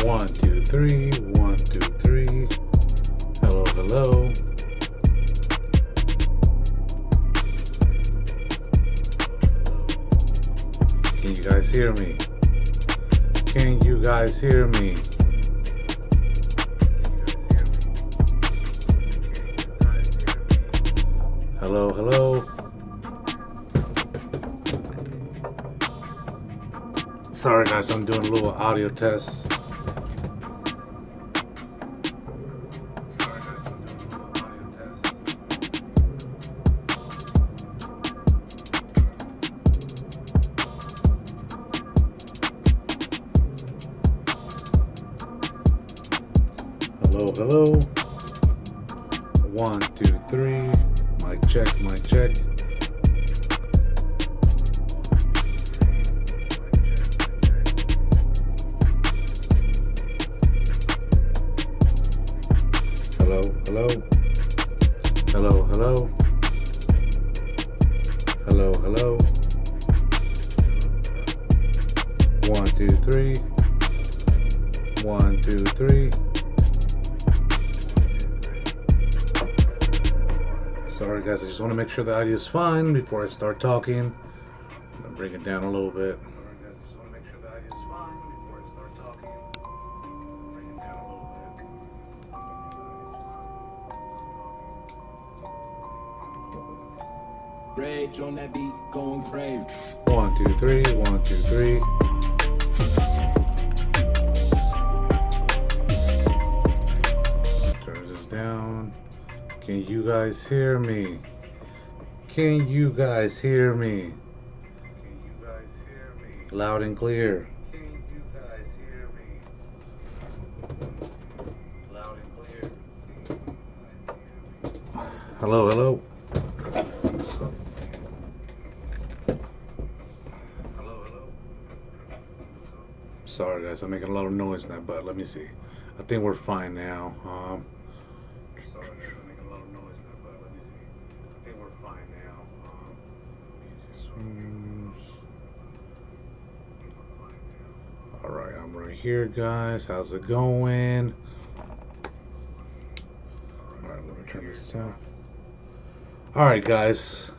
1, 2, 3, 1, 2, 3. Hello, hello. Can you guys hear me? Can you guys hear me? Hello, hello. Sorry guys, I'm doing a little audio test. Hello, hello. 1, 2, 3. Mic check, mic check. Hello, hello. Hello, hello. Hello, hello. 1, 2, 3. 1, 2, 3. Sorry guys, I just want to make sure the audio is fine before I start talking. I'm gonna bring it down a little bit. Rage on that beat, going crazy. 1, 2, 3, 1, 2, 3. Turn this down. Can you guys hear me? Can you guys hear me? Can you guys hear me? Loud and clear. Can you guys hear me? Loud and clear. Hello, hello. Sorry guys, I'm making a lot of noise now, but let me see. I think we're fine now. Sorry guys, I'm making a lot of noise now, but let me see. I think we're fine now. Alright, I'm right here guys. How's it going? Alright, let me turn this down. Alright guys.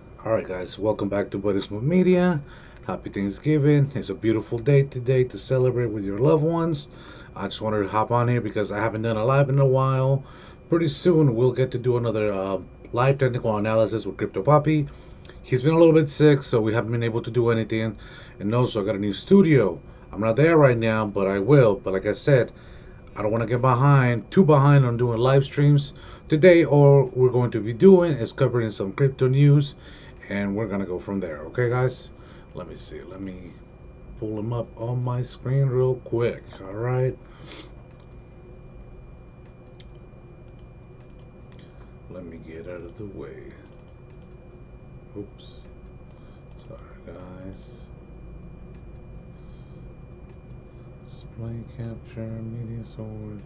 Welcome back to Buddy Smooth Media. Happy Thanksgiving. It's a beautiful day today to celebrate with your loved ones. I just wanted to hop on here because I haven't done a live in a while. Pretty soon we'll get to do another live technical analysis with Crypto Poppy. He's been a little bit sick, so we haven't been able to do anything. And also I got a new studio. I'm not there right now, but I will. But like I said, I don't want to get too behind on doing live streams today. All we're going to be doing is covering some crypto news, and we're gonna go from there. Okay guys? Let me see. Let me pull them up on my screen real quick. All right. Let me get out of the way. Oops. Sorry, guys. Display capture, media sword.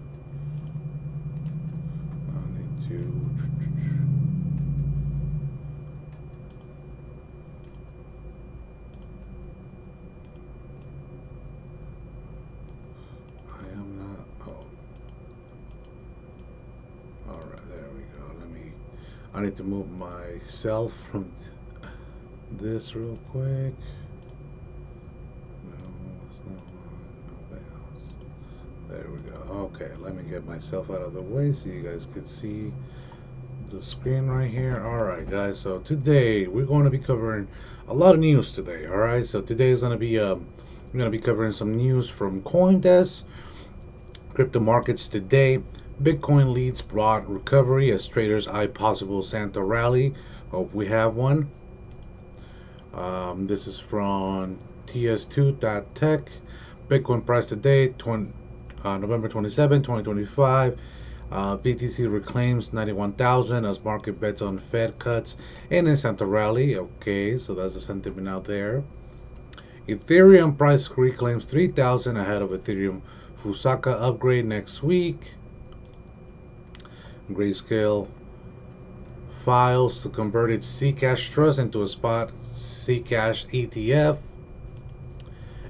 I need to. I need to move myself from this real quick. No, it's not one. No, there we go. Okay, let me get myself out of the way so you guys can see the screen right here. Alright guys, so today we're going to be covering a lot of news today. Alright, so today is going to be we're going to be covering some news from CoinDesk, crypto markets today. Bitcoin leads broad recovery as traders eye possible Santa rally. Hope we have one. This is from ts2.tech. Bitcoin price today, November 27, 2025. BTC reclaims 91,000 as market bets on Fed cuts and in Santa rally. Okay, so that's the sentiment out there. Ethereum price reclaims 3,000 ahead of Ethereum Fusaka upgrade next week. Grayscale files to convert its Zcash Trust into a spot Zcash ETF.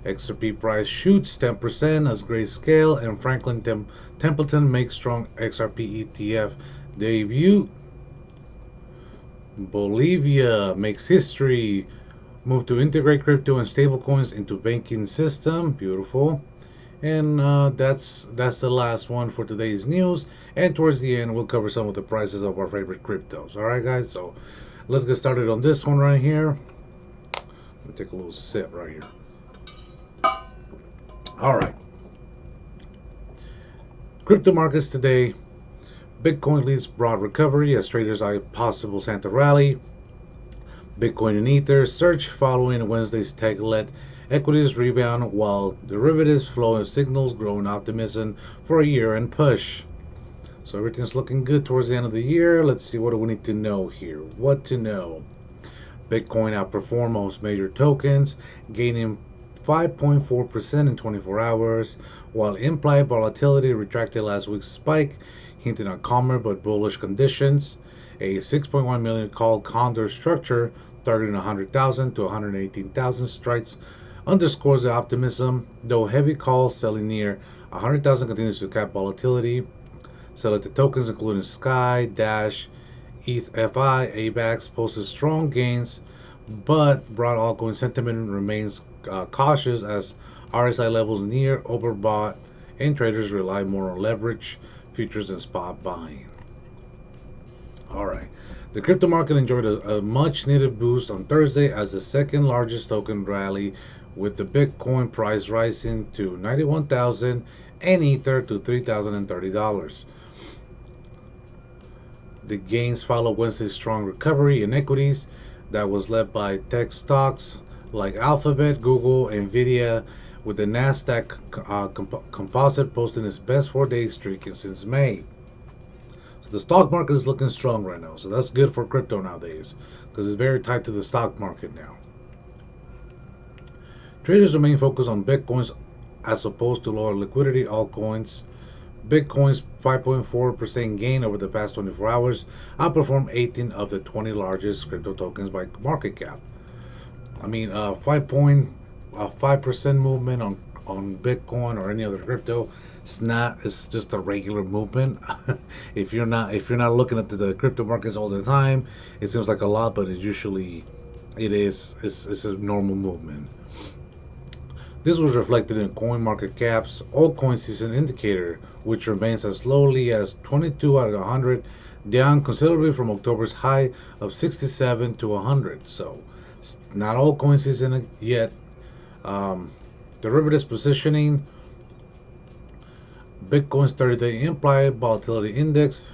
XRP price shoots 10% as Grayscale and Franklin Templeton make strong XRP ETF debut. Bolivia makes history, move to integrate crypto and stablecoins into banking system. Beautiful. And that's the last one for today's news. And towards the end, we'll cover some of the prices of our favorite cryptos. All right, guys. So let's get started on this one right here. Let me take a little sip right here. All right. Crypto markets today. Bitcoin leads broad recovery as traders eye possible Santa rally. Bitcoin and Ether surge following Wednesday's tech-led equities rebound, while derivatives flow signals growing optimism for a year-end push. So everything's looking good towards the end of the year. Let's see, what do we need to know here? What to know? Bitcoin outperformed most major tokens, gaining 5.4% in 24 hours, while implied volatility retracted last week's spike, hinting at calmer but bullish conditions. A 6.1 million call condor structure targeting 100,000 to 118,000 strikes underscores the optimism, though heavy calls selling near 100,000 continues to cap volatility. Selected tokens including Sky, Dash, ETH-FI, AVAX posted strong gains, but broad altcoin sentiment remains cautious as RSI levels near overbought and traders rely more on leverage, futures, and spot buying. All right. The crypto market enjoyed a much needed boost on Thursday as the second largest token rally, with the Bitcoin price rising to 91,000 and Ether to $3,030. The gains followed Wednesday's strong recovery in equities that was led by tech stocks like Alphabet, Google, Nvidia, with the Nasdaq composite posting its best 4-day streak since May. So the stock market is looking strong right now, so that's good for crypto nowadays because it's very tied to the stock market now. Traders remain focused on Bitcoins as opposed to lower liquidity altcoins. Bitcoin's 5.4% gain over the past 24 hours outperformed 18 of the 20 largest crypto tokens by market cap. I mean, 5% movement on Bitcoin or any other crypto, it's just a regular movement. if you're not looking at the crypto markets all the time, it seems like a lot, but it's a normal movement. This was reflected in CoinMarketCap's altcoin season indicator, which remains as lowly as 22 out of 100, down considerably from October's high of 67 to 100. So not altcoin season yet. Derivatives positioning. Bitcoin's 30-day implied volatility index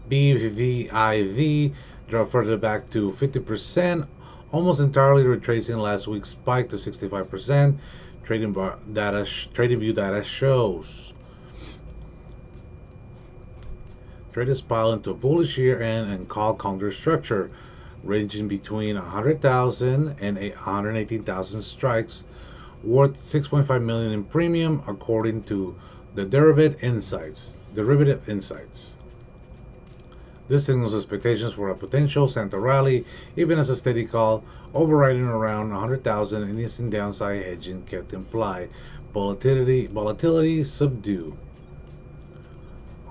BVIV dropped further back to 50%, almost entirely retracing last week's spike to 65%. TradingView data shows. Traders pile into a bullish year-end and call counter structure, ranging between 100,000 and 118,000 strikes, worth 6.5 million in premium, according to the Derivative Insights. This signals expectations for a potential Santa rally, even as a steady call overriding around 100,000 and instant downside hedging kept implied. Volatility subdued.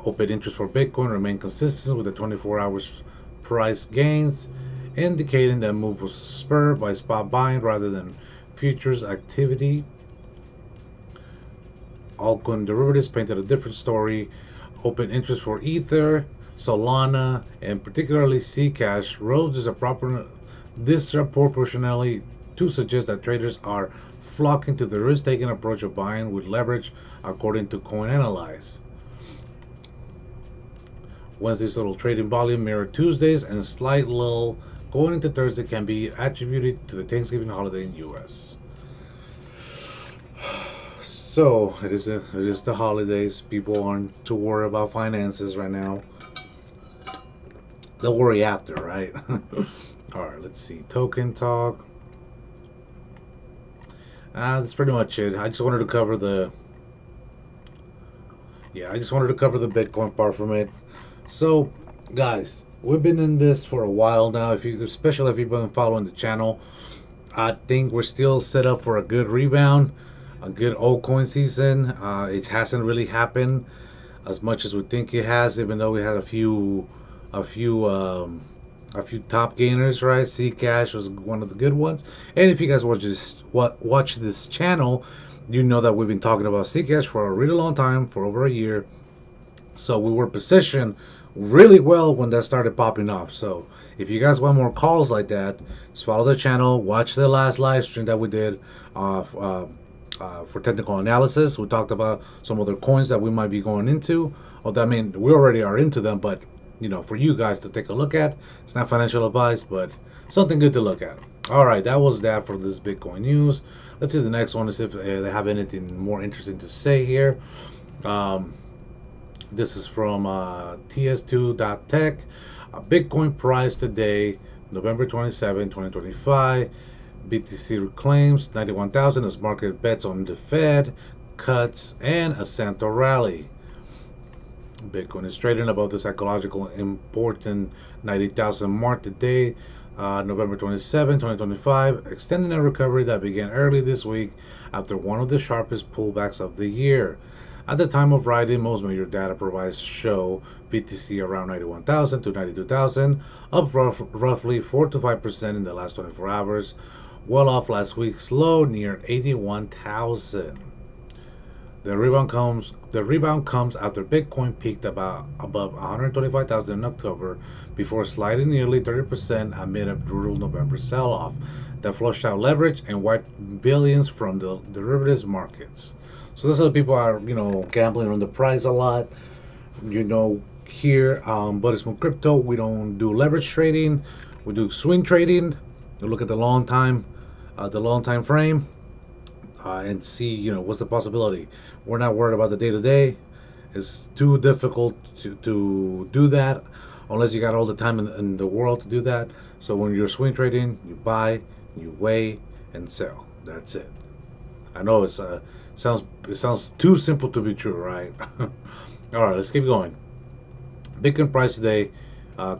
Open interest for Bitcoin remained consistent with the 24 hours price gains, indicating that move was spurred by spot buying rather than futures activity. Altcoin derivatives painted a different story. Open interest for Ether, Solana, and particularly Zcash rose disproportionately to suggest that traders are flocking to the risk-taking approach of buying with leverage, according to CoinAnalyze. Wednesday's total trading volume mirrored Tuesday's, and slight lull going into Thursday can be attributed to the Thanksgiving holiday in the U.S. So it is the holidays. People aren't to worry about finances right now. They'll worry after, right? All right, let's see. Token talk. That's pretty much it. I just wanted to cover the Bitcoin part from it. So, guys, we've been in this for a while now. Especially if you've been following the channel, I think we're still set up for a good rebound, a good altcoin season. It hasn't really happened as much as we think it has, even though we had a few, a few top gainers, right? Zcash was one of the good ones. And if you guys watch this channel, you know that we've been talking about Zcash for a really long time, for over a year. So we were positioned really well when that started popping off. So if you guys want more calls like that, just follow the channel. Watch the last live stream that we did for technical analysis. We talked about some other coins that we might be going into. Well, I mean, we already are into them, but you know, for you guys to take a look at. It's not financial advice, but something good to look at. All right, that was that for this Bitcoin news. Let's see the next one, to see if they have anything more interesting to say here. This is from ts2.tech. Bitcoin price today, November 27, 2025. BTC reclaims 91,000 as market bets on the Fed cuts and a Santa rally. Bitcoin is trading above the psychological important 90,000 mark today, November 27, 2025, extending a recovery that began early this week after one of the sharpest pullbacks of the year. At the time of writing, most major data providers show BTC around 91,000 to 92,000, up roughly 4 to 5% in the last 24 hours, well off last week's low near 81,000. The rebound comes after Bitcoin peaked above 125,000 in October before sliding nearly 30% amid a brutal November sell-off that flushed out leverage and wiped billions from the derivatives markets. So those are the people are, you know, gambling on the price a lot. You know, here Buddy Smooth Crypto, we don't do leverage trading. We do swing trading. We look at the long time frame. And see, you know, what's the possibility. We're not worried about the day-to-day. It's too difficult to do that unless you got all the time in the world to do that. So when you're swing trading, you buy, you weigh, and sell. That's it. I know it sounds too simple to be true, right? All right, let's keep going. Bitcoin price today,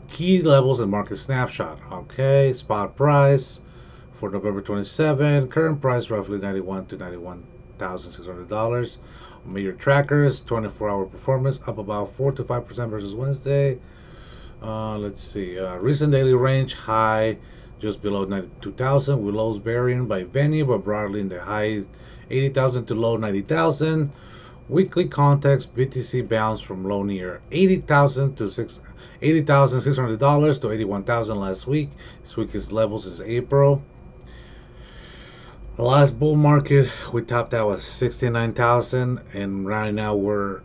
key levels and market snapshot. Okay, spot price for November 27, current price roughly $91 to $91,600. Major trackers, 24-hour performance up about 4 to 5% versus Wednesday. Let's see, recent daily range high just below 92,000 with lows varying by venue but broadly in the high 80,000 to low 90,000. Weekly context, BTC bounced from low near $80,600 to $81,000 last week. This week's levels is April. The last bull market we topped out at 69,000, and right now we're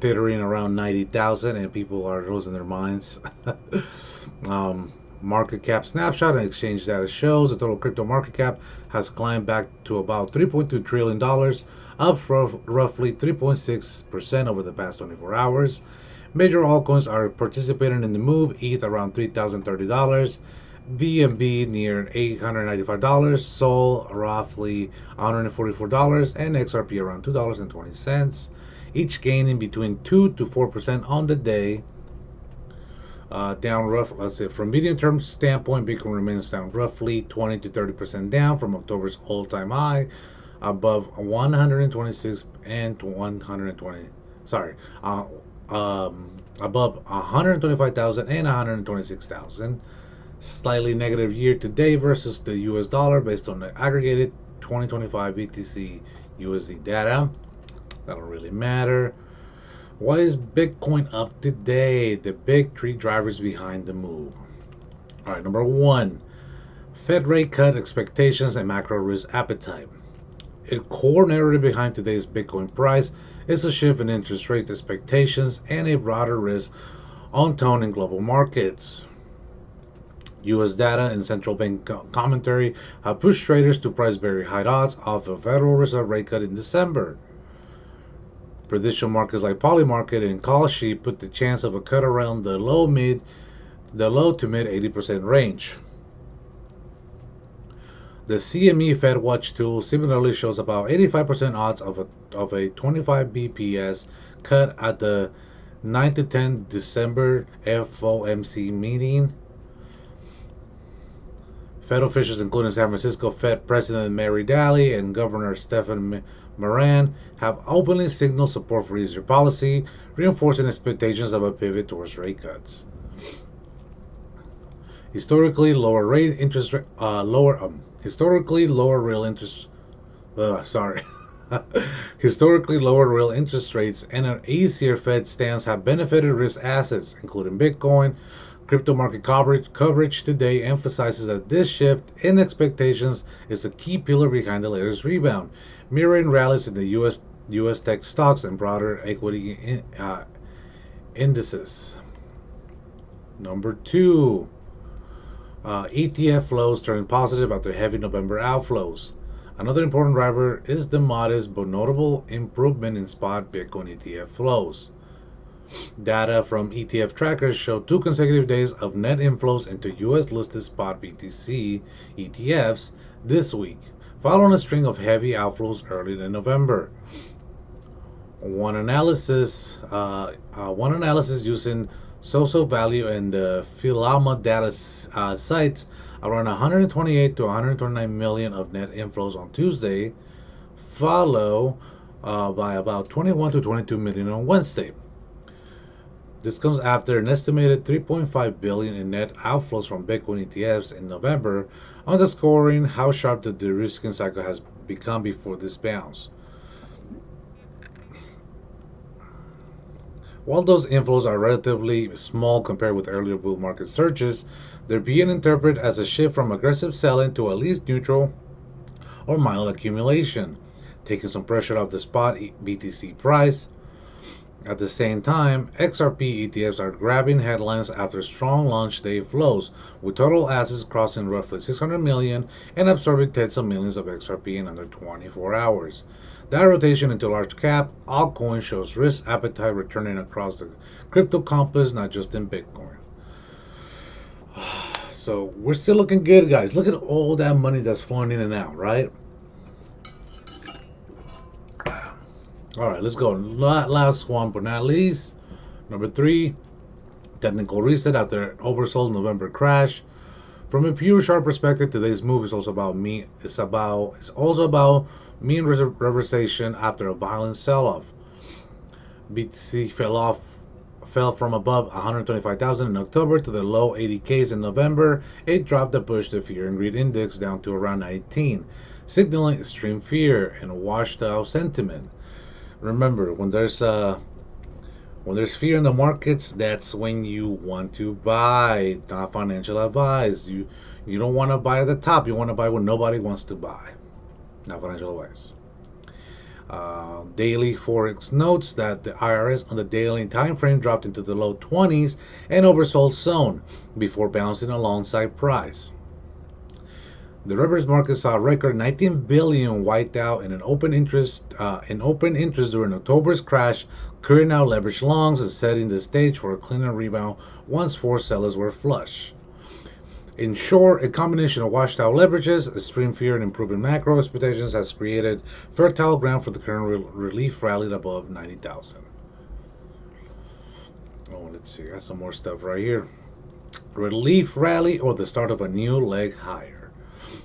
teetering around 90,000, and people are losing their minds. Market cap snapshot and exchange data shows the total crypto market cap has climbed back to about $3.2 trillion, up from roughly 3.6% over the past 24 hours. Major altcoins are participating in the move. ETH around $3,030, BNB near $895, Sol roughly $144, and XRP around $2.20, each gaining between 2 to 4% on the day. Down rough, let's say from medium term standpoint, Bitcoin remains down roughly 20 to 30% down from October's all-time high, above 126 and 120. Sorry, above 125,000 and 126,000. Slightly negative year to date versus the US dollar based on the aggregated 2025 BTC USD data. That don't really matter. Why is Bitcoin up today? The big three drivers behind the move. All right, number one, Fed rate cut expectations and macro risk appetite. A core narrative behind today's Bitcoin price is a shift in interest rate expectations and a broader risk on tone in global markets. U.S. data and central bank commentary have pushed traders to price very high odds of a Federal Reserve rate cut in December. Prediction markets like Polymarket and Call Sheet put the chance of a cut around the low to mid 80% range. The CME Fed Watch tool similarly shows about 85% odds of a 25 BPS cut at the 9 to 10 December FOMC meeting. Fed officials, including San Francisco Fed President Mary Daly and Governor Stephen Moran, have openly signaled support for easier policy, reinforcing expectations of a pivot towards rate cuts. Historically lower real interest rates and an easier Fed stance have benefited risk assets, including Bitcoin. Crypto market coverage today emphasizes that this shift in expectations is a key pillar behind the latest rebound, mirroring rallies in the U.S. tech stocks and broader equity indices. Number 2. ETF flows turn positive after heavy November outflows. Another important driver is the modest but notable improvement in spot Bitcoin ETF flows. Data from ETF trackers show 2 consecutive days of net inflows into U.S. listed spot BTC ETFs this week, following a string of heavy outflows early in November. One analysis using Social Value and the Philama data sites around 128 to 129 million of net inflows on Tuesday, followed by about 21 to 22 million on Wednesday. This comes after an estimated 3.5 billion in net outflows from Bitcoin ETFs in November, underscoring how sharp the de-risking cycle has become before this bounce. While those inflows are relatively small compared with earlier bull market surges, they're being interpreted as a shift from aggressive selling to at least neutral or mild accumulation, taking some pressure off the spot BTC price. At the same time, XRP ETFs are grabbing headlines after strong launch day flows, with total assets crossing roughly 600 million and absorbing tens of millions of XRP in under 24 hours. That rotation into large cap altcoins shows risk appetite returning across the crypto complex, not just in Bitcoin. So we're still looking good, guys. Look at all that money that's flowing in and out, right? All right, let's go. Last one, but not least, number 3, technical reset after an oversold November crash. From a pure chart perspective, today's move is also about mean reversation after a violent sell-off. BTC fell from above 125,000 in October to the low 80Ks in November. It dropped to push the fear and greed index down to around 19, signaling extreme fear and washed out sentiment. Remember, when there's fear in the markets, that's when you want to buy. Not financial advice. You don't want to buy at the top. You want to buy when nobody wants to buy. Not financial advice. Daily Forex notes that the IRS on the daily time frame dropped into the low 20s and oversold zone before bouncing alongside price. The reverse market saw a record 19 billion wiped out in open interest during October's crash, clearing out leveraged longs and setting the stage for a cleaner rebound once 4 sellers were flush. In short, a combination of washed out leverages, extreme fear, and improving macro expectations has created fertile ground for the current relief rally above 90,000. Oh, let's see, got some more stuff right here. Relief rally or the start of a new leg higher.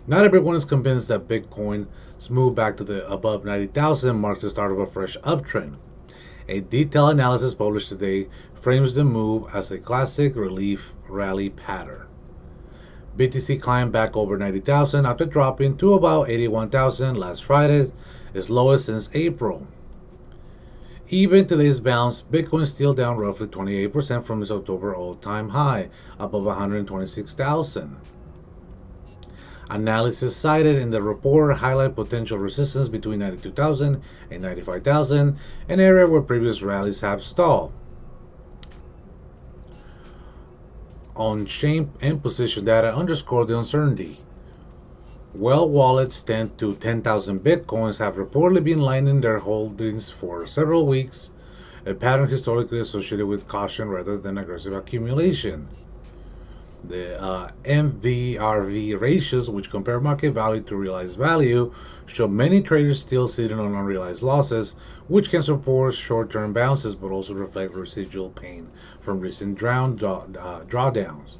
Not everyone is convinced that Bitcoin's move back to the above 90,000 marks the start of a fresh uptrend. A detailed analysis published today frames the move as a classic relief rally pattern. BTC climbed back over 90,000 after dropping to about 81,000 last Friday, its lowest since April. Even today's bounce, Bitcoin is still down roughly 28% from its October all-time high, above 126,000. Analysis cited in the report highlight potential resistance between 92,000 and 95,000, an area where previous rallies have stalled. On-chain and position data underscore the uncertainty. Well wallets 10 to 10,000 Bitcoins have reportedly been lining their holdings for several weeks, a pattern historically associated with caution rather than aggressive accumulation. The MVRV ratios, which compare market value to realized value, show many traders still sitting on unrealized losses, which can support short-term bounces but also reflect residual pain from recent drawdowns.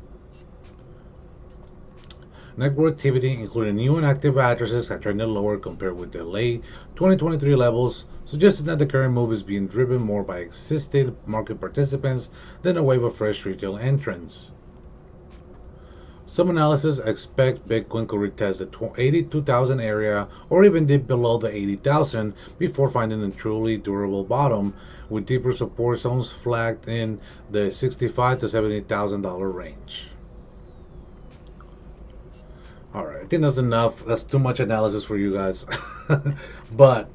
Network activity, including new and active addresses, have trended lower compared with the late 2023 levels, suggesting that the current move is being driven more by existing market participants than a wave of fresh retail entrants. Some analysis expect Bitcoin could retest the 82,000 area or even dip below the 80,000 before finding a truly durable bottom, with deeper support zones flagged in the $65,000 to $70,000 range. Alright, I think that's enough. That's too much analysis for you guys. But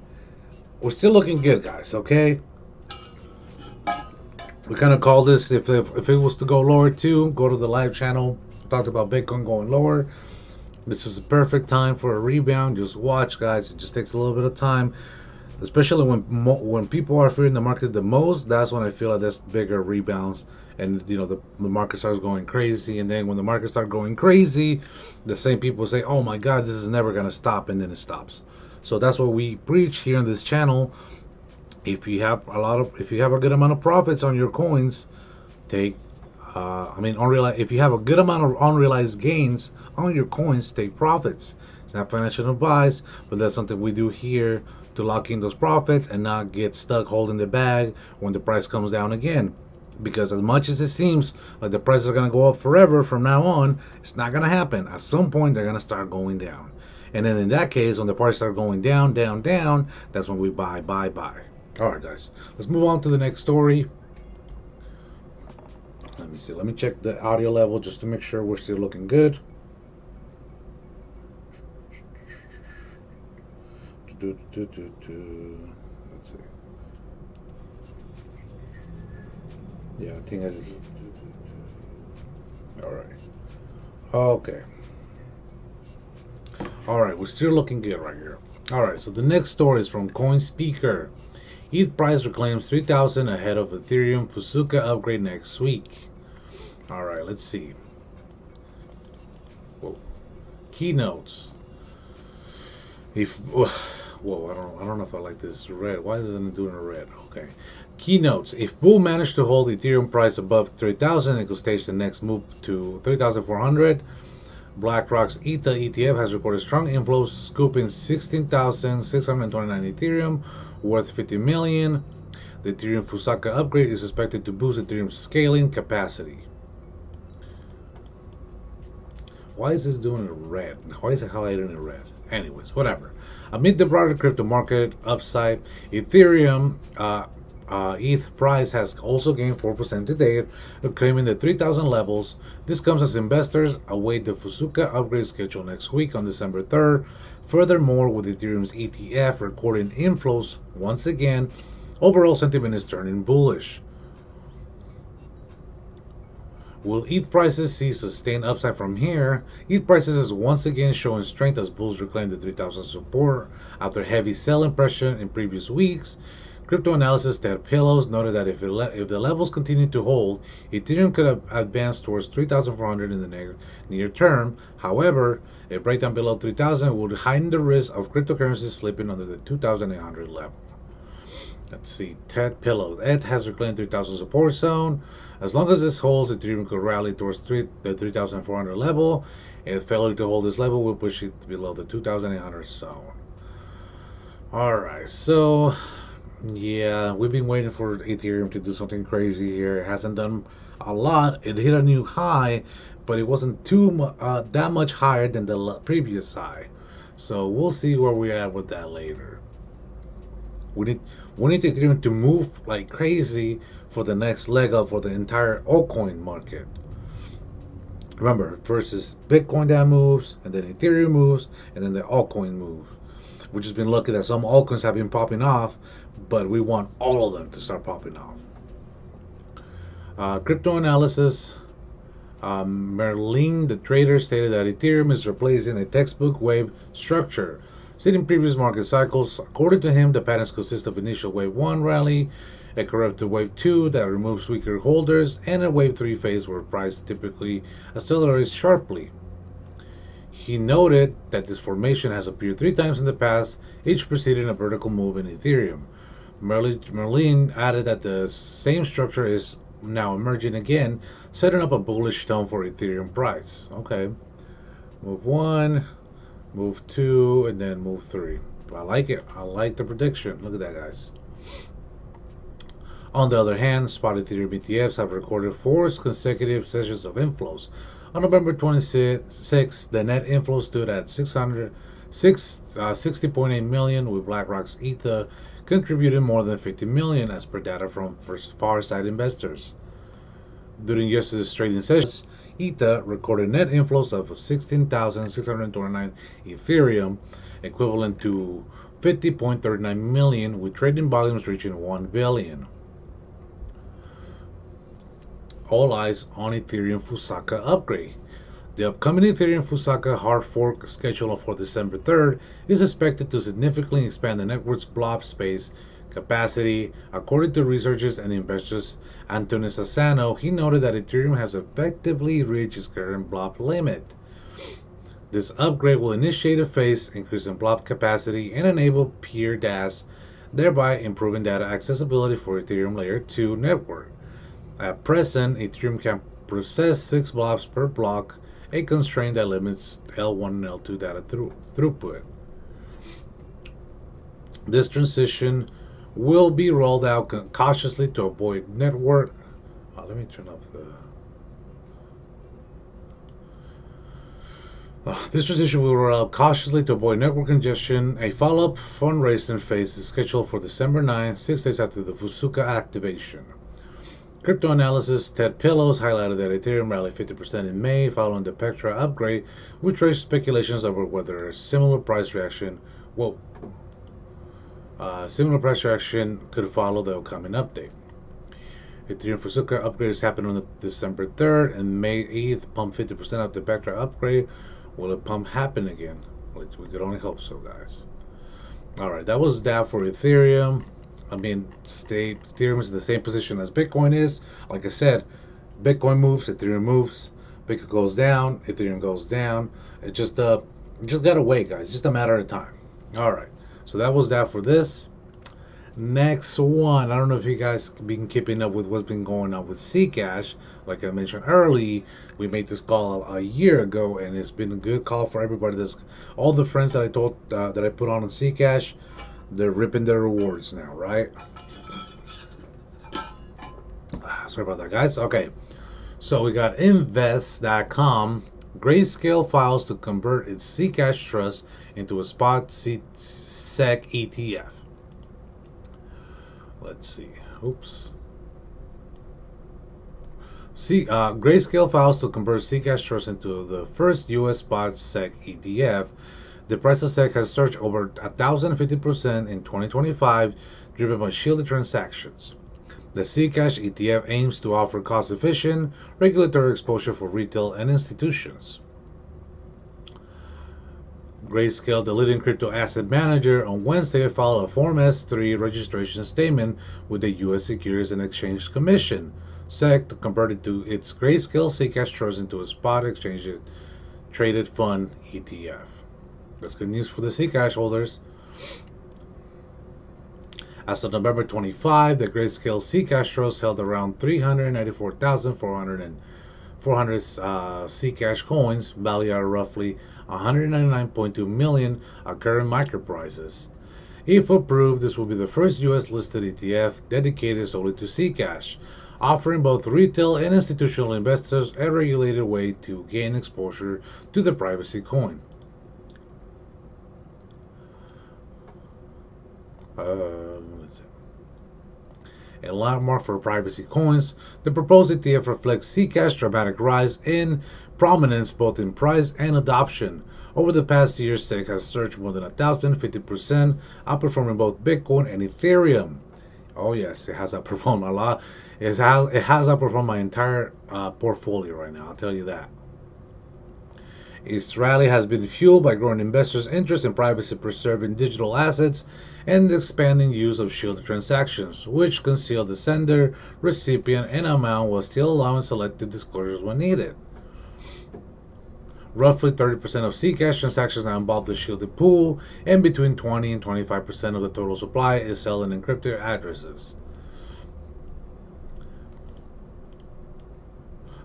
we're still looking good, guys, okay? We kind of call this, if it was to go lower too, go to the live channel. Talked about Bitcoin going lower. This is the perfect time for a rebound. Just watch, guys. It just takes a little bit of time, especially when people are fearing the market the most. That's when I feel like there's bigger rebounds, and the market starts going crazy. And then when the market starts going crazy, the same people say, "Oh my God, this is never gonna stop," and then it stops. So that's what we preach here on this channel. If you have a good amount of profits on your coins, take if you have a good amount of unrealized gains on your coins, take profits. It's not financial advice, but that's something we do here to lock in those profits and not get stuck holding the bag when the price comes down again. Because as much as it seems like the prices are going to go up forever from now on, it's not going to happen. At some point, they're going to start going down. And then in that case, when the prices start going down, that's when we buy. All right, guys, let's move on to the next story. Let me see. Let me check the audio level just to make sure we're still looking good. Let's see. Yeah, I think I just. All right. Okay. All right, we're still looking good right here. All right, so the next story is from CoinSpeaker. ETH price reclaims 3,000 ahead of Ethereum Fusaka upgrade next week. All right, let's see. Whoa. Keynotes. Whoa, I don't know if I like this red. Why isn't it doing a red? Okay. Keynotes. If bull managed to hold Ethereum price above 3,000, it could stage the next move to 3,400. BlackRock's ETH ETF has recorded strong inflows, scooping 16,629 Ethereum, worth 50 million. The Ethereum Fusaka upgrade is expected to boost Ethereum's scaling capacity. Why is this doing a red? Why is it highlighted in red? Anyways, whatever. Amid the broader crypto market upside, Ethereum ETH price has also gained 4% today, claiming the 3,000 levels. This comes as investors await the Fusaka upgrade scheduled next week on December 3rd. Furthermore, with Ethereum's ETF recording inflows once again, overall sentiment is turning bullish. Will ETH prices see sustained upside from here? ETH prices is once again showing strength as bulls reclaim the 3,000 support after heavy selling pressure in previous weeks. Crypto analyst Ted Pillows noted that if the levels continue to hold, Ethereum could advance towards 3,400 in the near term. However, a breakdown below 3,000 would heighten the risk of cryptocurrencies slipping under the 2,800 level. Let's see. Ted Pillows. ETH has reclaimed 3,000 support zone. As long as this holds, Ethereum could rally towards the 3,400 level. If failure to hold this level will push it below the 2,800 zone. Alright, so yeah, we've been waiting for Ethereum to do something crazy here. It hasn't done a lot. It hit a new high, but it wasn't that much higher than the previous high. So we'll see where we're at with that later. We need Ethereum to move like crazy for the next leg up for the entire altcoin market. Remember, first is Bitcoin that moves, and then Ethereum moves, and then the altcoin moves. We've just been lucky that some altcoins have been popping off, but we want all of them to start popping off. Crypto analysis. Merlin, the trader, stated that Ethereum is replacing a textbook wave structure seen in previous market cycles. According to him, the patterns consist of initial wave 1 rally, a corrective wave 2 that removes weaker holders, and a wave 3 phase where price typically accelerates sharply. He noted that this formation has appeared 3 times in the past, each preceding a vertical move in Ethereum. Merlin added that the same structure is now emerging again, setting up a bullish tone for Ethereum price. Okay. Move 1, move 2, and then move 3. I like it. I like the prediction. Look at that, guys. On the other hand, spot Ethereum ETFs have recorded 4 consecutive sessions of inflows. On November 26th, the net inflow stood at 60.8 million, with BlackRock's ETH contributing more than 50 million, as per data from Farsight Investors. During yesterday's trading sessions, ETH recorded net inflows of 16,629 Ethereum, equivalent to 50.39 million, with trading volumes reaching 1 billion. All eyes on Ethereum Fusaka upgrade. The upcoming Ethereum Fusaka hard fork, scheduled for December 3rd, is expected to significantly expand the network's blob space capacity. According to researchers and investors Antonio Sassano, he noted that Ethereum has effectively reached its current blob limit. This upgrade will initiate a phase increase in blob capacity and enable peer DAS, thereby improving data accessibility for Ethereum Layer 2 network. At present, Ethereum can process 6 blobs per block, a constraint that limits L1 and L2 data throughput. This transition will be rolled out cautiously to avoid network. Let me turn off the. This transition will roll out cautiously to avoid network congestion. A follow-up fundraising phase is scheduled for December 9, 6 days after the Fusaka activation. CryptoNEWS Ted Pillows highlighted that Ethereum rallied 50% in May following the Petra upgrade, which raised speculations over whether a similar price reaction could follow the upcoming update. Ethereum Fusaka upgrades happened on December 3rd, and May 8th pumped 50% of the Petra upgrade. Will a pump happen again? We could only hope so, guys. Alright, that was that for Ethereum. I mean, Ethereum is in the same position as Bitcoin is. Like I said, Bitcoin moves, Ethereum moves. Bitcoin goes down, Ethereum goes down. It just gotta wait, guys. Just a matter of time. All right. So that was that for this. Next one. I don't know if you guys been keeping up with what's been going on with Zcash. Like I mentioned early, we made this call a year ago, and it's been a good call for everybody. All the friends that I told that I put on Zcash. They're ripping their rewards now, right? Sorry about that, guys. Okay, so we got invest.com. Grayscale files to convert its Zcash Trust into a spot ZEC ETF. Let's see. Oops. Grayscale files to convert Zcash Trust into the first U.S. spot ZEC ETF. The price of SEC has surged over 1,050% in 2025, driven by shielded transactions. The Zcash ETF aims to offer cost-efficient regulatory exposure for retail and institutions. Grayscale, the leading crypto asset manager, on Wednesday filed a Form S-3 registration statement with the U.S. Securities and Exchange Commission, SEC, to convert it to its Grayscale Zcash Trust into a spot exchange-traded fund ETF. That's good news for the Zcash holders. As of November 25, the Grayscale Zcash Trust held around 394,400 Zcash coins, valued at roughly 199.2 million at current market prices. If approved, this will be the first U.S. listed ETF dedicated solely to Zcash, offering both retail and institutional investors a regulated way to gain exposure to the privacy coin. A landmark for privacy coins, the proposed ETF reflects Zcash's dramatic rise in prominence both in price and adoption. Over the past year, SEC has surged more than 1,050%, outperforming both Bitcoin and Ethereum. Oh yes, it has outperformed a lot. It has outperformed my entire portfolio right now, I'll tell you that. Its rally has been fueled by growing investors' interest in privacy-preserving digital assets and the expanding use of shielded transactions, which conceal the sender, recipient, and amount while still allowing selective disclosures when needed. Roughly 30% of Zcash transactions now involve the shielded pool, and between 20 and 25% of the total supply is held in encrypted addresses.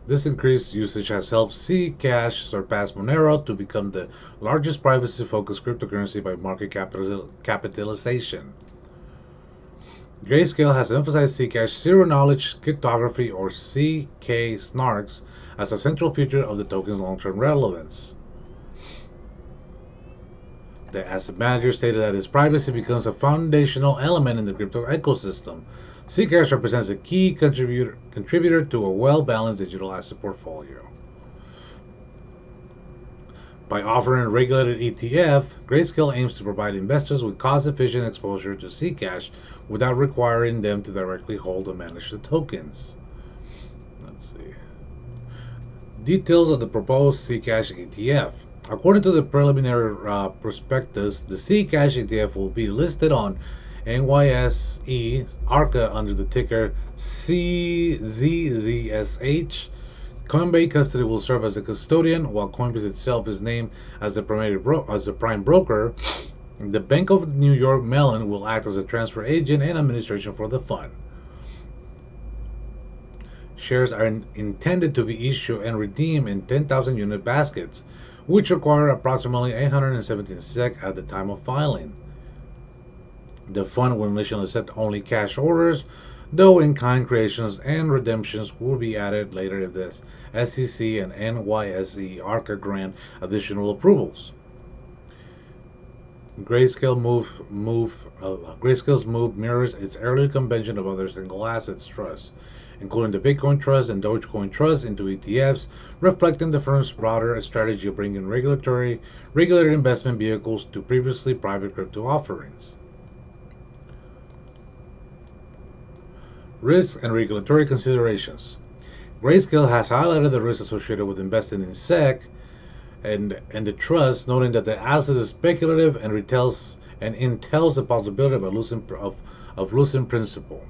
This increased usage has helped Zcash surpass Monero to become the largest privacy-focused cryptocurrency by market capitalization. Grayscale has emphasized Zcash zero-knowledge cryptography, or ZK snarks, as a central feature of the token's long-term relevance. The asset manager stated that its privacy becomes a foundational element in the crypto ecosystem. Zcash represents a key contributor to a well-balanced digital asset portfolio. By offering a regulated ETF, Grayscale aims to provide investors with cost-efficient exposure to Zcash without requiring them to directly hold or manage the tokens. Let's see. Details of the proposed Zcash ETF. According to the preliminary prospectus, the Zcash ETF will be listed on NYSE ARCA under the ticker CZZSH. Coinbase Custody will serve as a custodian, while Coinbase itself is named as the prime broker. The Bank of New York Mellon will act as a transfer agent and administration for the fund. Shares are intended to be issued and redeemed in 10,000 unit baskets, which require approximately 817 SEC at the time of filing. The fund will initially accept only cash orders, though in-kind creations and redemptions will be added later if the SEC and NYSE ARCA grant additional approvals. Grayscale's move mirrors its earlier convention of other single assets trusts, including the Bitcoin Trust and Dogecoin Trust, into ETFs, reflecting the firm's broader strategy of bringing regulated investment vehicles to previously private crypto offerings. Risks and regulatory considerations. Grayscale has highlighted the risks associated with investing in SEC and the trust, noting that the asset is speculative and entails the possibility of losing principal.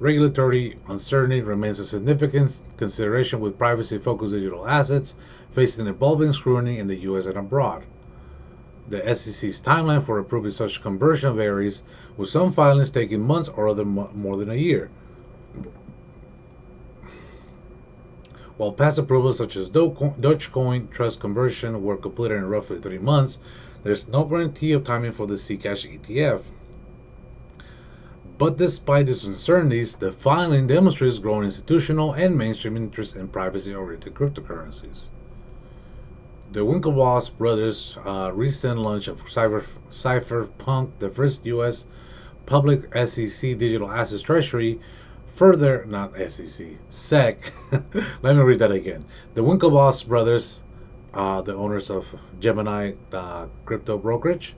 Regulatory uncertainty remains a significant consideration, with privacy-focused digital assets facing evolving scrutiny in the U.S. and abroad. The SEC's timeline for approving such conversion varies, with some filings taking months or more than a year. While past approvals such as Dogecoin Trust conversion were completed in roughly 3 months, there is no guarantee of timing for the Zcash ETF. But despite these uncertainties, the filing demonstrates growing institutional and mainstream interest in privacy-oriented cryptocurrencies. The Winklevoss brothers' recent launch of Cypherpunk, the first U.S. public SEC digital assets treasury, not SEC. Let me read that again. The Winklevoss brothers, the owners of Gemini crypto brokerage,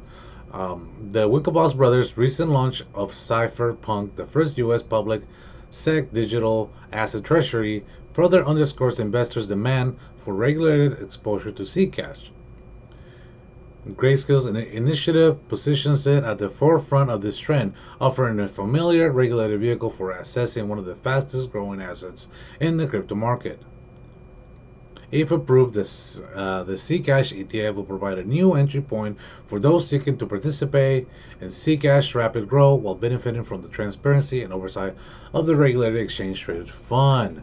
the Winklevoss brothers' recent launch of Cypherpunk, the first U.S. public SEC digital asset treasury, further underscores investors' demand for regulated exposure to Zcash. Grayscale's initiative positions it at the forefront of this trend, offering a familiar regulated vehicle for accessing one of the fastest growing assets in the crypto market. If approved, the Zcash ETF will provide a new entry point for those seeking to participate in Zcash's rapid growth while benefiting from the transparency and oversight of the regulated exchange-traded fund.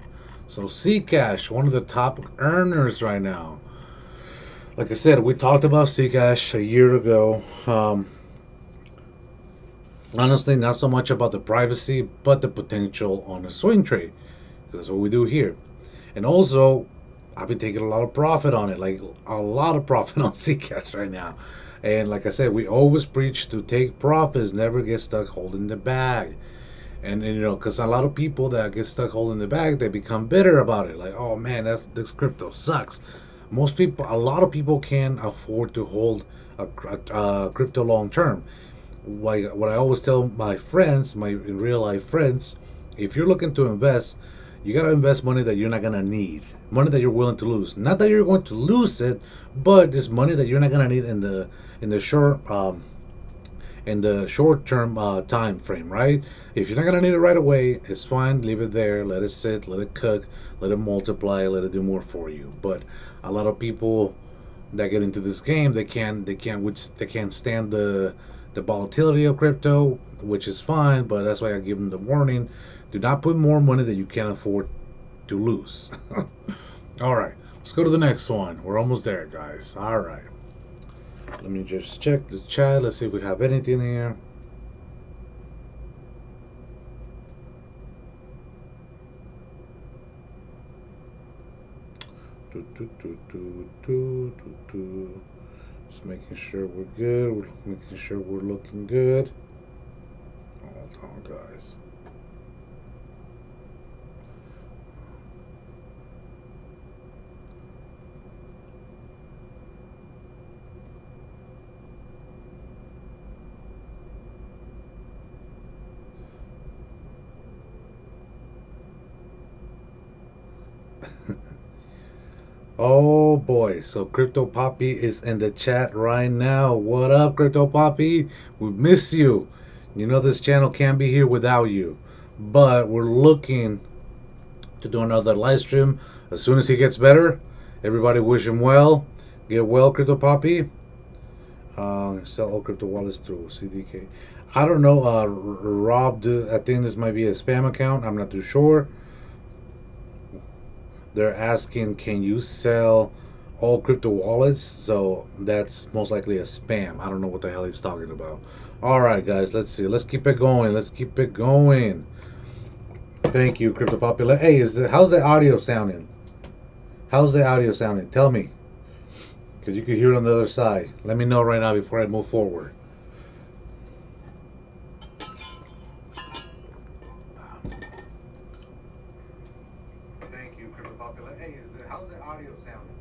So Zcash, one of the top earners right now. Like I said, we talked about Zcash a year ago. Honestly, not so much about the privacy, but the potential on a swing trade. That's what we do here. And also, I've been taking a lot of profit on it, like a lot of profit on Zcash right now. And like I said, we always preach to take profits, never get stuck holding the bag. And you know, because a lot of people that get stuck holding the bag, they become bitter about it. Like, oh man, this crypto sucks. A lot of people can't afford to hold a crypto long term. Like what I always tell my friends, my in real life friends, if you're looking to invest, you gotta invest money that you're not gonna need, money that you're willing to lose. Not that you're going to lose it, but it's money that you're not gonna need in the short term time frame, right? If you're not gonna need it right away, it's fine. Leave it there, let it sit, let it cook, let it multiply, let it do more for you. But a lot of people that get into this game, they can't stand the volatility of crypto, which is fine. But that's why I give them the warning: do not put more money that you can't afford to lose. All right, let's go to the next one. We're almost there, guys. All right. Let me just check the chat. Let's see if we have anything here. Just making sure we're good. We're making sure we're looking good. Hold on, guys. Oh boy, so Crypto Poppy is in the chat right now. What up, Crypto Poppy? We miss you. You know this channel can't be here without you. But we're looking to do another live stream as soon as he gets better. Everybody wish him well. Get well, Crypto Poppy. Sell all crypto wallets through CDK. I don't know, Rob, I think this might be a spam account. I'm not too sure. They're asking, can you sell all crypto wallets? So that's most likely a spam. I don't know what the hell he's talking about. All right, guys, let's see. Let's keep it going. Let's keep it going. Thank you, Crypto Popular. Hey, how's the audio sounding? How's the audio sounding? Tell me, because you can hear it on the other side. Let me know right now before I move forward. Thank you, Crypto Popular. Hey, how's the audio sounding?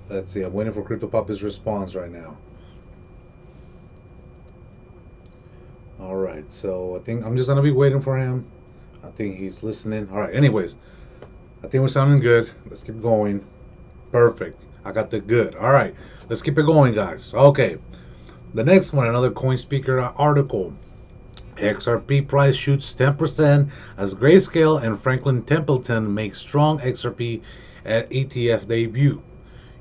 Let's see. I'm waiting for Crypto Poppy's response right now. All right, so I think I'm just gonna be waiting for him. I think he's listening. All right, anyways, I think we're sounding good. Let's keep going. Perfect. I got the good. All right, let's keep it going, guys. Okay, the next one, another CoinSpeaker article. XRP price shoots 10% as Grayscale and Franklin Templeton make strong XRP ETF debut.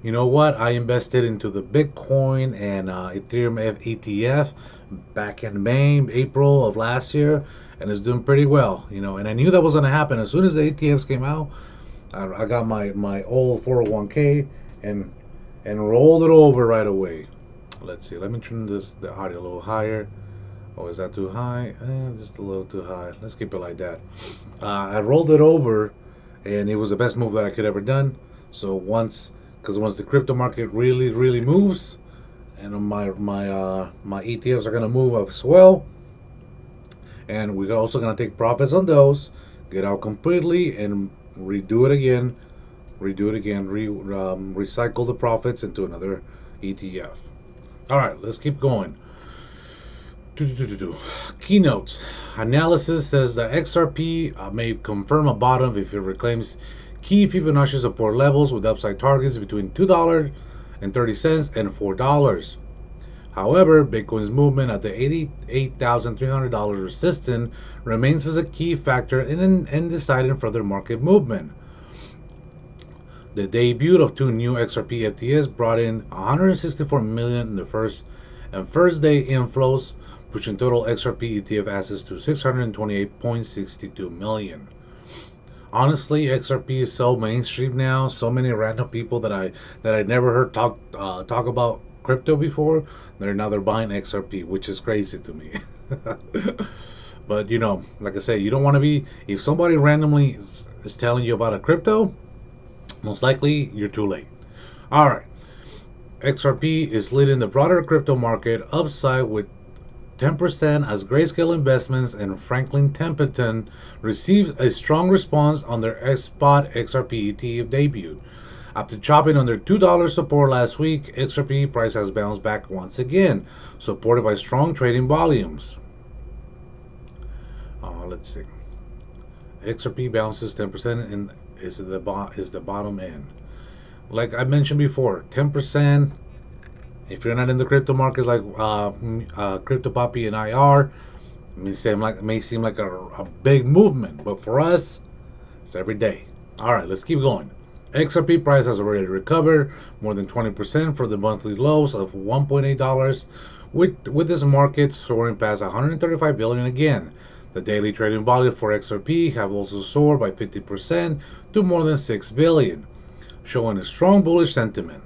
You know what? I invested into the Bitcoin and Ethereum ETF back in May, April of last year, and it's doing pretty well. You know, and I knew that was going to happen as soon as the ETFs came out. I got my old 401k and rolled it over right away. Let's see. Let me turn the audio a little higher. Oh, is that too high? Just a little too high. Let's keep it like that. I rolled it over, and it was the best move that I could ever done. So once the crypto market really moves, and my ETFs are gonna move as well, and we're also gonna take profits on those, get out completely, and redo it again, recycle the profits into another ETF. All right, let's keep going. Keynotes analysis says that XRP may confirm a bottom if it reclaims key Fibonacci support levels with upside targets between $2.30 and $4. However, Bitcoin's movement at the $88,300 resistance remains as a key factor in deciding further market movement. The debut of two new XRP ETFs brought in $164 million in the first day inflows, pushing total XRP ETF assets to $628.62 million. Honestly, XRP is so mainstream now. So many random people that I never heard talk about crypto before, they're buying XRP, which is crazy to me. But you know, like I say, you don't want to be, if somebody randomly is telling you about a crypto, most likely you're too late. All right, XRP is leading the broader crypto market upside with 10% as Grayscale Investments and Franklin Templeton received a strong response on their spot XRP ETF debut. After chopping under $2 support last week, XRP price has bounced back once again, supported by strong trading volumes. Let's see. XRP bounces 10% and is the bottom end. Like I mentioned before, 10%. If you're not in the crypto markets like Crypto Poppy and IR, it may seem like a big movement, but for us, it's every day. All right, let's keep going. XRP price has already recovered more than 20% for the monthly lows of $1.8, with this market soaring past $135 billion again. The daily trading volume for XRP have also soared by 50% to more than 6 billion, showing a strong bullish sentiment.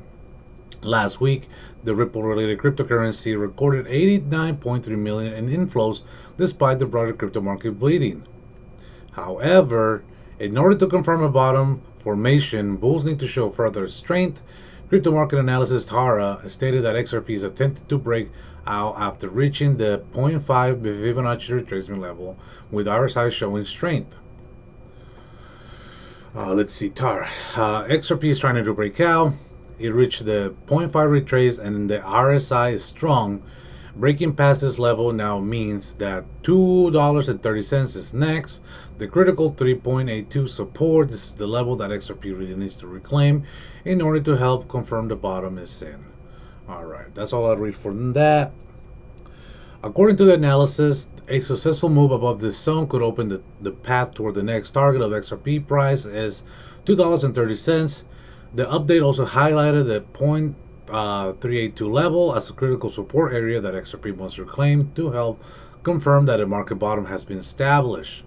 Last week, the Ripple-related cryptocurrency recorded 89.3 million in inflows despite the broader crypto market bleeding. However, in order to confirm a bottom formation, bulls need to show further strength. Crypto market analyst Tara stated that XRP is attempted to break out after reaching the 0.5 Fibonacci retracement level, with RSI showing strength. Let's see, Tara. XRP is trying to break out. It reached the 0.5 retrace and the RSI is strong. Breaking past this level now means that $2.30 is next. The critical 3.82 support, this is the level that XRP really needs to reclaim in order to help confirm the bottom is in. Alright, that's all I'll read from that. According to the analysis, a successful move above this zone could open the path toward the next target of XRP price is $2.30. The update also highlighted the 382 level as a critical support area that XRP must reclaim to help confirm that a market bottom has been established.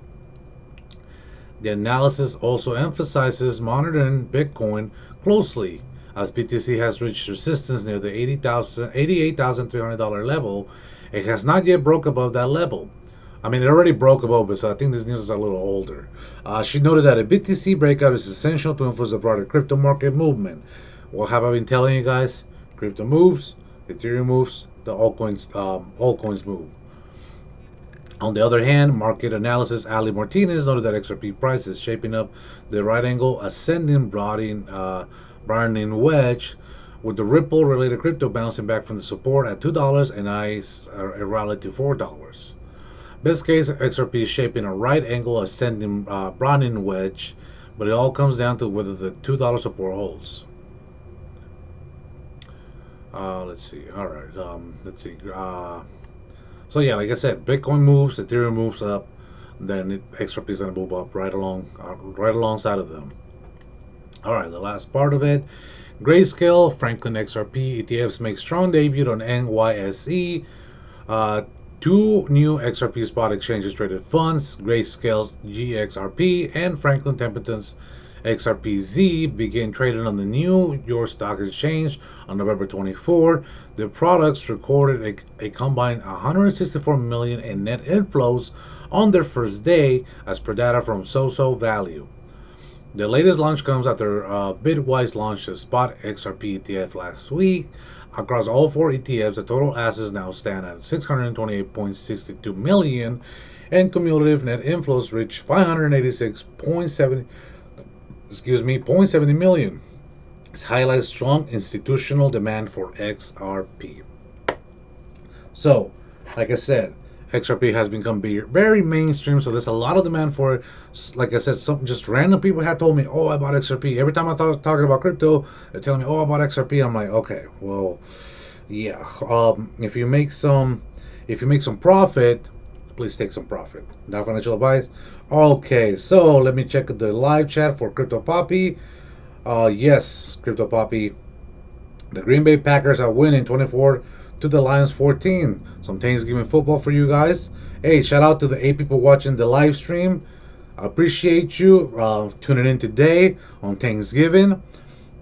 The analysis also emphasizes monitoring Bitcoin closely, as BTC has reached resistance near the $88,300 level. It has not yet broke above that level. I mean, it already broke above it, so I think this news is a little older. She noted that a BTC breakout is essential to influence the broader crypto market movement. What have I been telling you guys? Crypto moves, Ethereum moves, the altcoins move. On the other hand, market analyst Ali Martinez noted that XRP price is shaping up the right angle ascending broadening wedge, with the Ripple related crypto bouncing back from the support at $2 and ICE a rally to $4. Best case, XRP is shaping a right angle ascending broadening wedge, but it all comes down to whether the $2 support holds. Let's see. All right. Let's see. So yeah, like I said, Bitcoin moves, Ethereum moves up, then XRP is going to move up right alongside of them. All right, the last part of it. Grayscale Franklin XRP ETFs make strong debut on NYSE. Two new XRP spot exchanges traded funds, Grayscale's GXRP and Franklin Templeton's XRPZ, began trading on the New York Stock Exchange on November 24. The products recorded a combined 164 million in net inflows on their first day, as per data from SoSo Value. The latest launch comes after Bitwise launched a spot XRP ETF last week. Across all four ETFs, the total assets now stand at 628.62 million, and cumulative net inflows reach 586.70 million. This highlights strong institutional demand for XRP. So, like I said, XRP has become very mainstream, so there's a lot of demand for it. Like I said, some just random people had told me, "Oh, I bought XRP." Every time I talking about crypto, they're telling me, "Oh, I bought XRP." I'm like, okay, well, yeah. If you make some profit, please take some profit. Not financial advice. Okay, so let me check the live chat for Crypto Poppy. Yes, Crypto Poppy. The Green Bay Packers are winning 24 to the Lions 14. Some Thanksgiving football for you guys. Hey, shout out to the 8 people watching the live stream. I appreciate you tuning in today on Thanksgiving.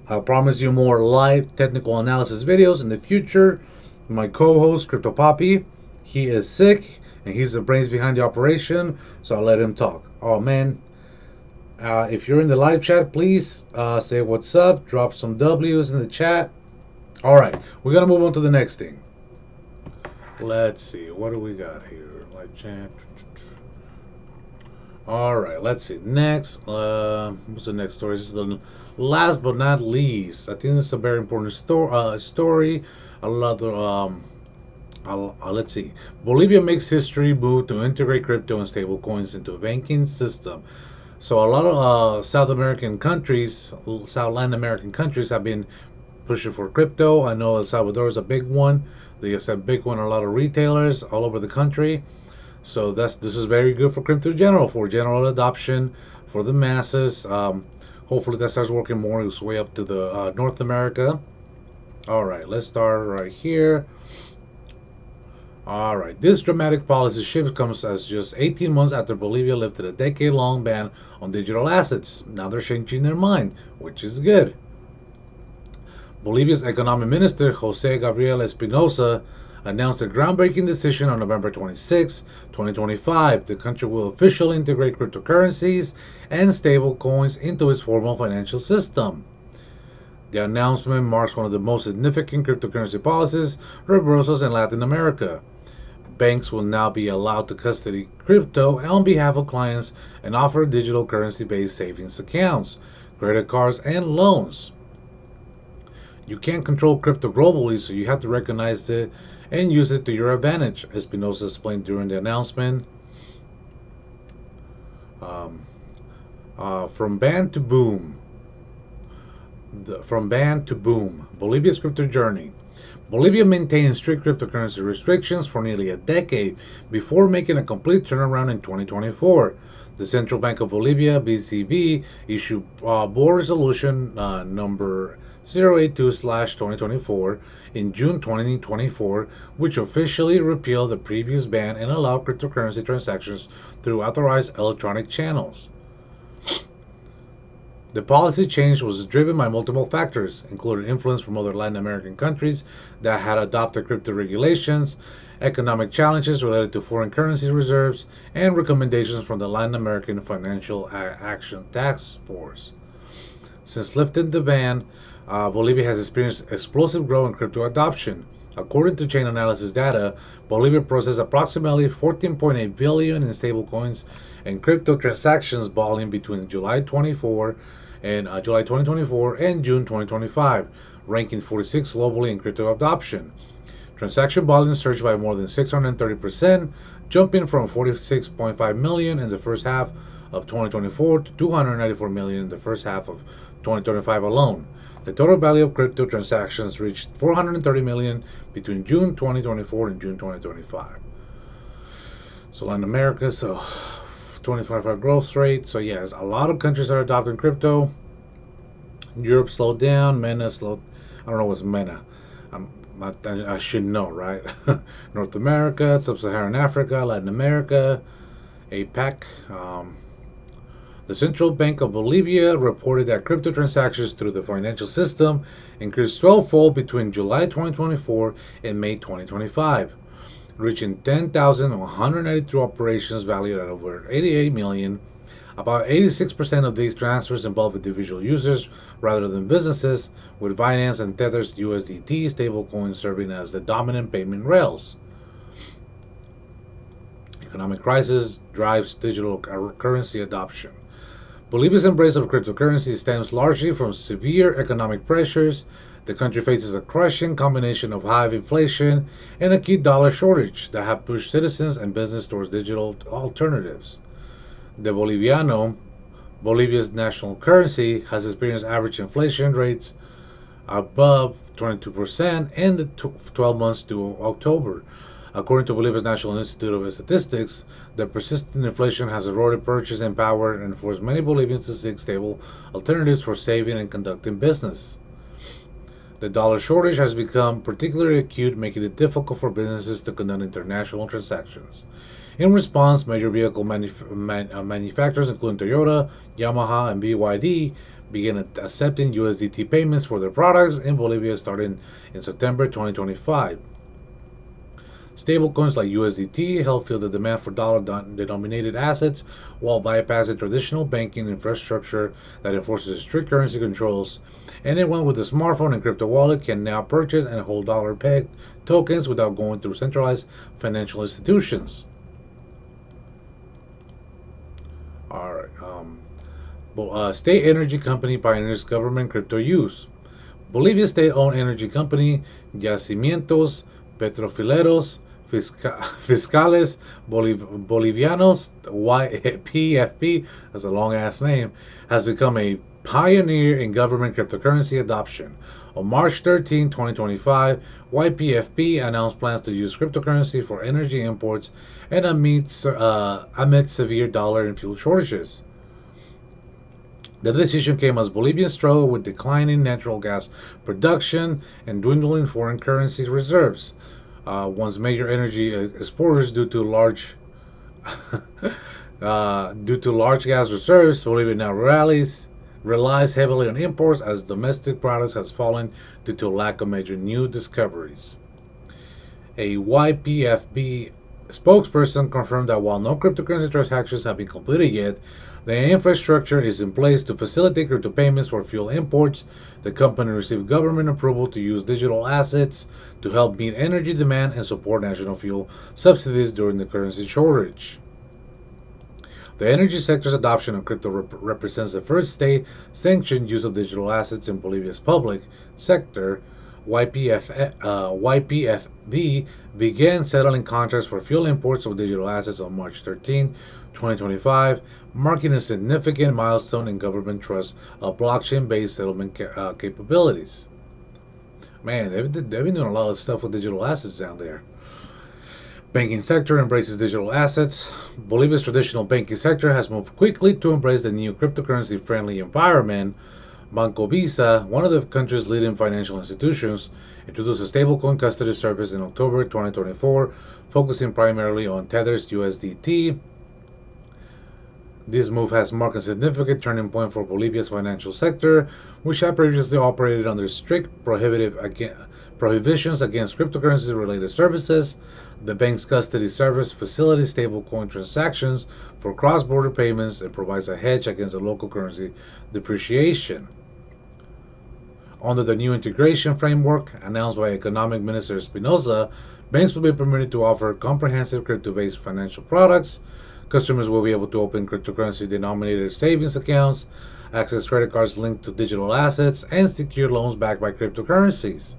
I promise you more live technical analysis videos in the future. My co-host, Crypto Poppy, he is sick and he's the brains behind the operation, so I'll let him talk. Oh man, if you're in the live chat, please say what's up, drop some W's in the chat. All right, we're gonna move on to the next thing. Let's see, what do we got here? Live chat. All right, let's see. Next, what's the next story? This is the last but not least. I think this is a very important story. Let's see. Bolivia makes history move to integrate crypto and stablecoins into a banking system. So a lot of South Latin American countries have been pushing for crypto. I know El Salvador is a big one. They accept Bitcoin in a lot of retailers all over the country. So this is very good for crypto for general adoption for the masses. Hopefully that starts working more its way up to the North America. All right, let's start right here. All right, this dramatic policy shift comes as just 18 months after Bolivia lifted a decade-long ban on digital assets. Now they're changing their mind, which is good. Bolivia's economic minister, Jose Gabriel Espinosa, announced a groundbreaking decision on November 26, 2025. The country will officially integrate cryptocurrencies and stablecoins into its formal financial system. The announcement marks one of the most significant cryptocurrency policies reversals in Latin America. Banks will now be allowed to custody crypto on behalf of clients and offer digital currency-based savings accounts, credit cards, and loans. You can't control crypto globally, so you have to recognize it and use it to your advantage, Espinosa explained during the announcement. Um, from ban to boom. From ban to boom. Bolivia's crypto journey. Bolivia maintained strict cryptocurrency restrictions for nearly a decade before making a complete turnaround in 2024. The Central Bank of Bolivia, BCB, issued Board Resolution number 082/2024 in June 2024, which officially repealed the previous ban and allowed cryptocurrency transactions through authorized electronic channels. The policy change was driven by multiple factors, including influence from other Latin American countries that had adopted crypto regulations, economic challenges related to foreign currency reserves, and recommendations from the Latin American Financial Action Task Force. Since lifting the ban, Bolivia has experienced explosive growth in crypto adoption. According to Chain Analysis data, Bolivia processed approximately 14.8 billion in stablecoins and crypto transactions volume between July 2024 and June 2025, ranking 46 globally in crypto adoption. Transaction volume surged by more than 630%, jumping from 46.5 million in the first half of 2024 to 294 million in the first half of 2025 alone. The total value of crypto transactions reached 430 million between June 2024 and June 2025. So Latin America, so 2025 growth rate. So yes, a lot of countries are adopting crypto. Europe slowed down. MENA slowed. I don't know what's MENA. I should know, right? North America, Sub-Saharan Africa, Latin America, APAC. The Central Bank of Bolivia reported that crypto transactions through the financial system increased 12-fold between July 2024 and May 2025, reaching 10,192 operations valued at over 88 million. About 86% of these transfers involve individual users rather than businesses, with Binance and Tether's USDT stablecoins serving as the dominant payment rails. Economic crisis drives digital currency adoption. Bolivia's embrace of cryptocurrency stems largely from severe economic pressures. The country faces a crushing combination of high inflation and a key dollar shortage that have pushed citizens and business towards digital alternatives. The Boliviano, Bolivia's national currency, has experienced average inflation rates above 22% in the 12 months to October. According to Bolivia's National Institute of Statistics, the persistent inflation has eroded purchasing power and forced many Bolivians to seek stable alternatives for saving and conducting business. The dollar shortage has become particularly acute, making it difficult for businesses to conduct international transactions. In response, major vehicle manufacturers, including Toyota, Yamaha, and BYD, began accepting USDT payments for their products in Bolivia starting in September 2025. Stablecoins like USDT help fill the demand for dollar-denominated assets while bypassing traditional banking infrastructure that enforces strict currency controls. Anyone with a smartphone and crypto wallet can now purchase and hold dollar-pegged tokens without going through centralized financial institutions. All right. State energy company pioneers government crypto use. Bolivia's state-owned energy company, Yacimientos Petrofileros Fiscales Bolivianos, YPFP, that's a long ass name, has become a pioneer in government cryptocurrency adoption. On March 13, 2025, YPFP announced plans to use cryptocurrency for energy imports and amid severe dollar and fuel shortages. The decision came as Bolivians struggle with declining natural gas production and dwindling foreign currency reserves. once major energy exporters due to large gas reserves. Bolivia now relies heavily on imports as domestic products has fallen due to lack of major new discoveries. A YPFB spokesperson confirmed that while no cryptocurrency transactions have been completed yet, the infrastructure is in place to facilitate crypto payments for fuel imports. The company received government approval to use digital assets to help meet energy demand and support national fuel subsidies during the currency shortage. The energy sector's adoption of crypto represents the first state-sanctioned use of digital assets in Bolivia's public sector. YPFV began settling contracts for fuel imports of digital assets on March 13, 2025, marking a significant milestone in government trust of blockchain-based settlement capabilities. Man, they've been doing a lot of stuff with digital assets down there. Banking sector embraces digital assets. Bolivia's traditional banking sector has moved quickly to embrace the new cryptocurrency-friendly environment. Banco Visa, one of the country's leading financial institutions, introduced a stablecoin custody service in October 2024, focusing primarily on Tether's USDT. This move has marked a significant turning point for Bolivia's financial sector, which had previously operated under strict prohibitions against cryptocurrency-related services. The bank's custody service facilitates stablecoin transactions for cross-border payments and provides a hedge against the local currency depreciation. Under the new integration framework announced by Economic Minister Espinosa, banks will be permitted to offer comprehensive crypto-based financial products. Customers will be able to open cryptocurrency-denominated savings accounts, access credit cards linked to digital assets, and secure loans backed by cryptocurrencies.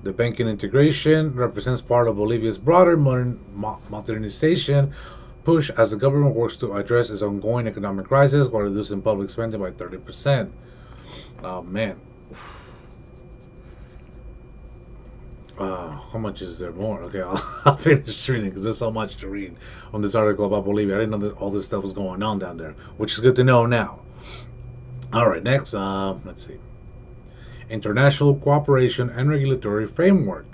The banking integration represents part of Bolivia's broader modernization push as the government works to address its ongoing economic crisis while reducing public spending by 30%. Oh, man. How much is there more? Okay, I'll finish reading because there's so much to read on this article about Bolivia. I didn't know that all this stuff was going on down there, which is good to know now. All right, next, let's see. International cooperation and regulatory framework.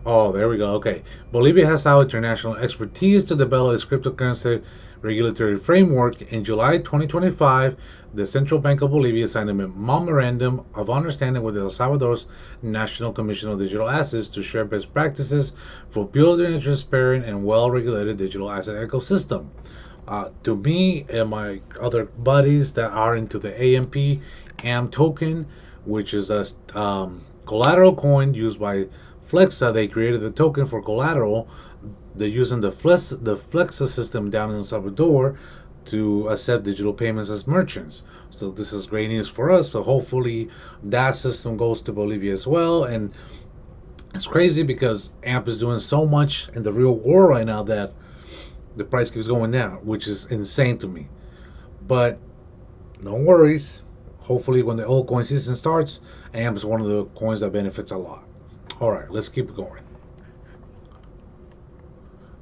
Oh, there we go. Okay. Bolivia has sought international expertise to develop its cryptocurrency regulatory framework. In July 2025, the Central Bank of Bolivia signed a memorandum of understanding with El Salvador's National Commission of Digital Assets to share best practices for building a transparent and well-regulated digital asset ecosystem. To me and my other buddies that are into the AM token, which is a collateral coin used by Flexa. They created the token for collateral. They're using the Flexa system down in El Salvador to accept digital payments as merchants. So this is great news for us. So hopefully that system goes to Bolivia as well. And it's crazy because AMP is doing so much in the real world right now that the price keeps going down, which is insane to me. But no worries. Hopefully when the altcoin season starts, AMP is one of the coins that benefits a lot. All right, let's keep going.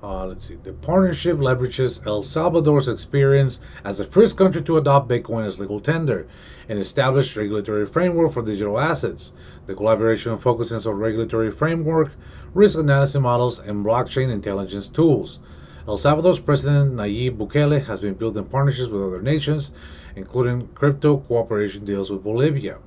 Let's see. The partnership leverages El Salvador's experience as the first country to adopt Bitcoin as legal tender and establish regulatory framework for digital assets. The collaboration focuses on regulatory framework, risk analysis models, and blockchain intelligence tools. El Salvador's President Nayib Bukele has been building partnerships with other nations, including crypto cooperation deals with Bolivia.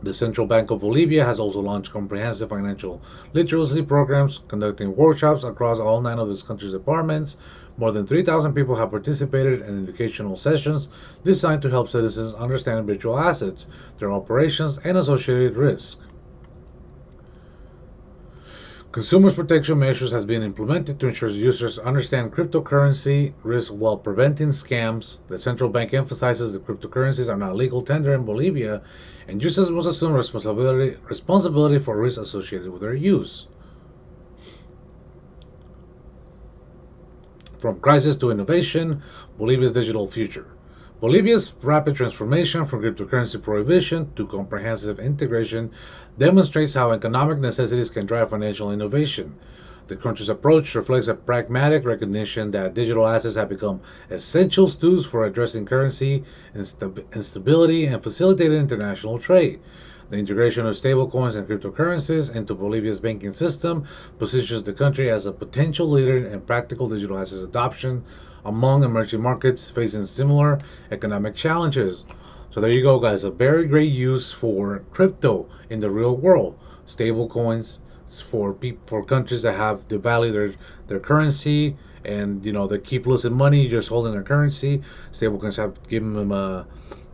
The Central Bank of Bolivia has also launched comprehensive financial literacy programs, conducting workshops across all 9 of this country's departments. More than 3,000 people have participated in educational sessions designed to help citizens understand virtual assets, their operations, and associated risk. Consumers protection measures has been implemented to ensure users understand cryptocurrency risk while preventing scams. The central bank emphasizes that cryptocurrencies are not legal tender in Bolivia, and users must assume responsibility for risk associated with their use. From crisis to innovation, Bolivia's digital future. Bolivia's rapid transformation from cryptocurrency prohibition to comprehensive integration demonstrates how economic necessities can drive financial innovation. The country's approach reflects a pragmatic recognition that digital assets have become essential tools for addressing currency instability and facilitating international trade. The integration of stablecoins and cryptocurrencies into Bolivia's banking system positions the country as a potential leader in practical digital assets adoption among emerging markets facing similar economic challenges. So there you go, guys. A very great use for crypto in the real world. Stablecoins for countries that have devalued their currency, and they keep losing money just holding their currency. Stablecoins have given them a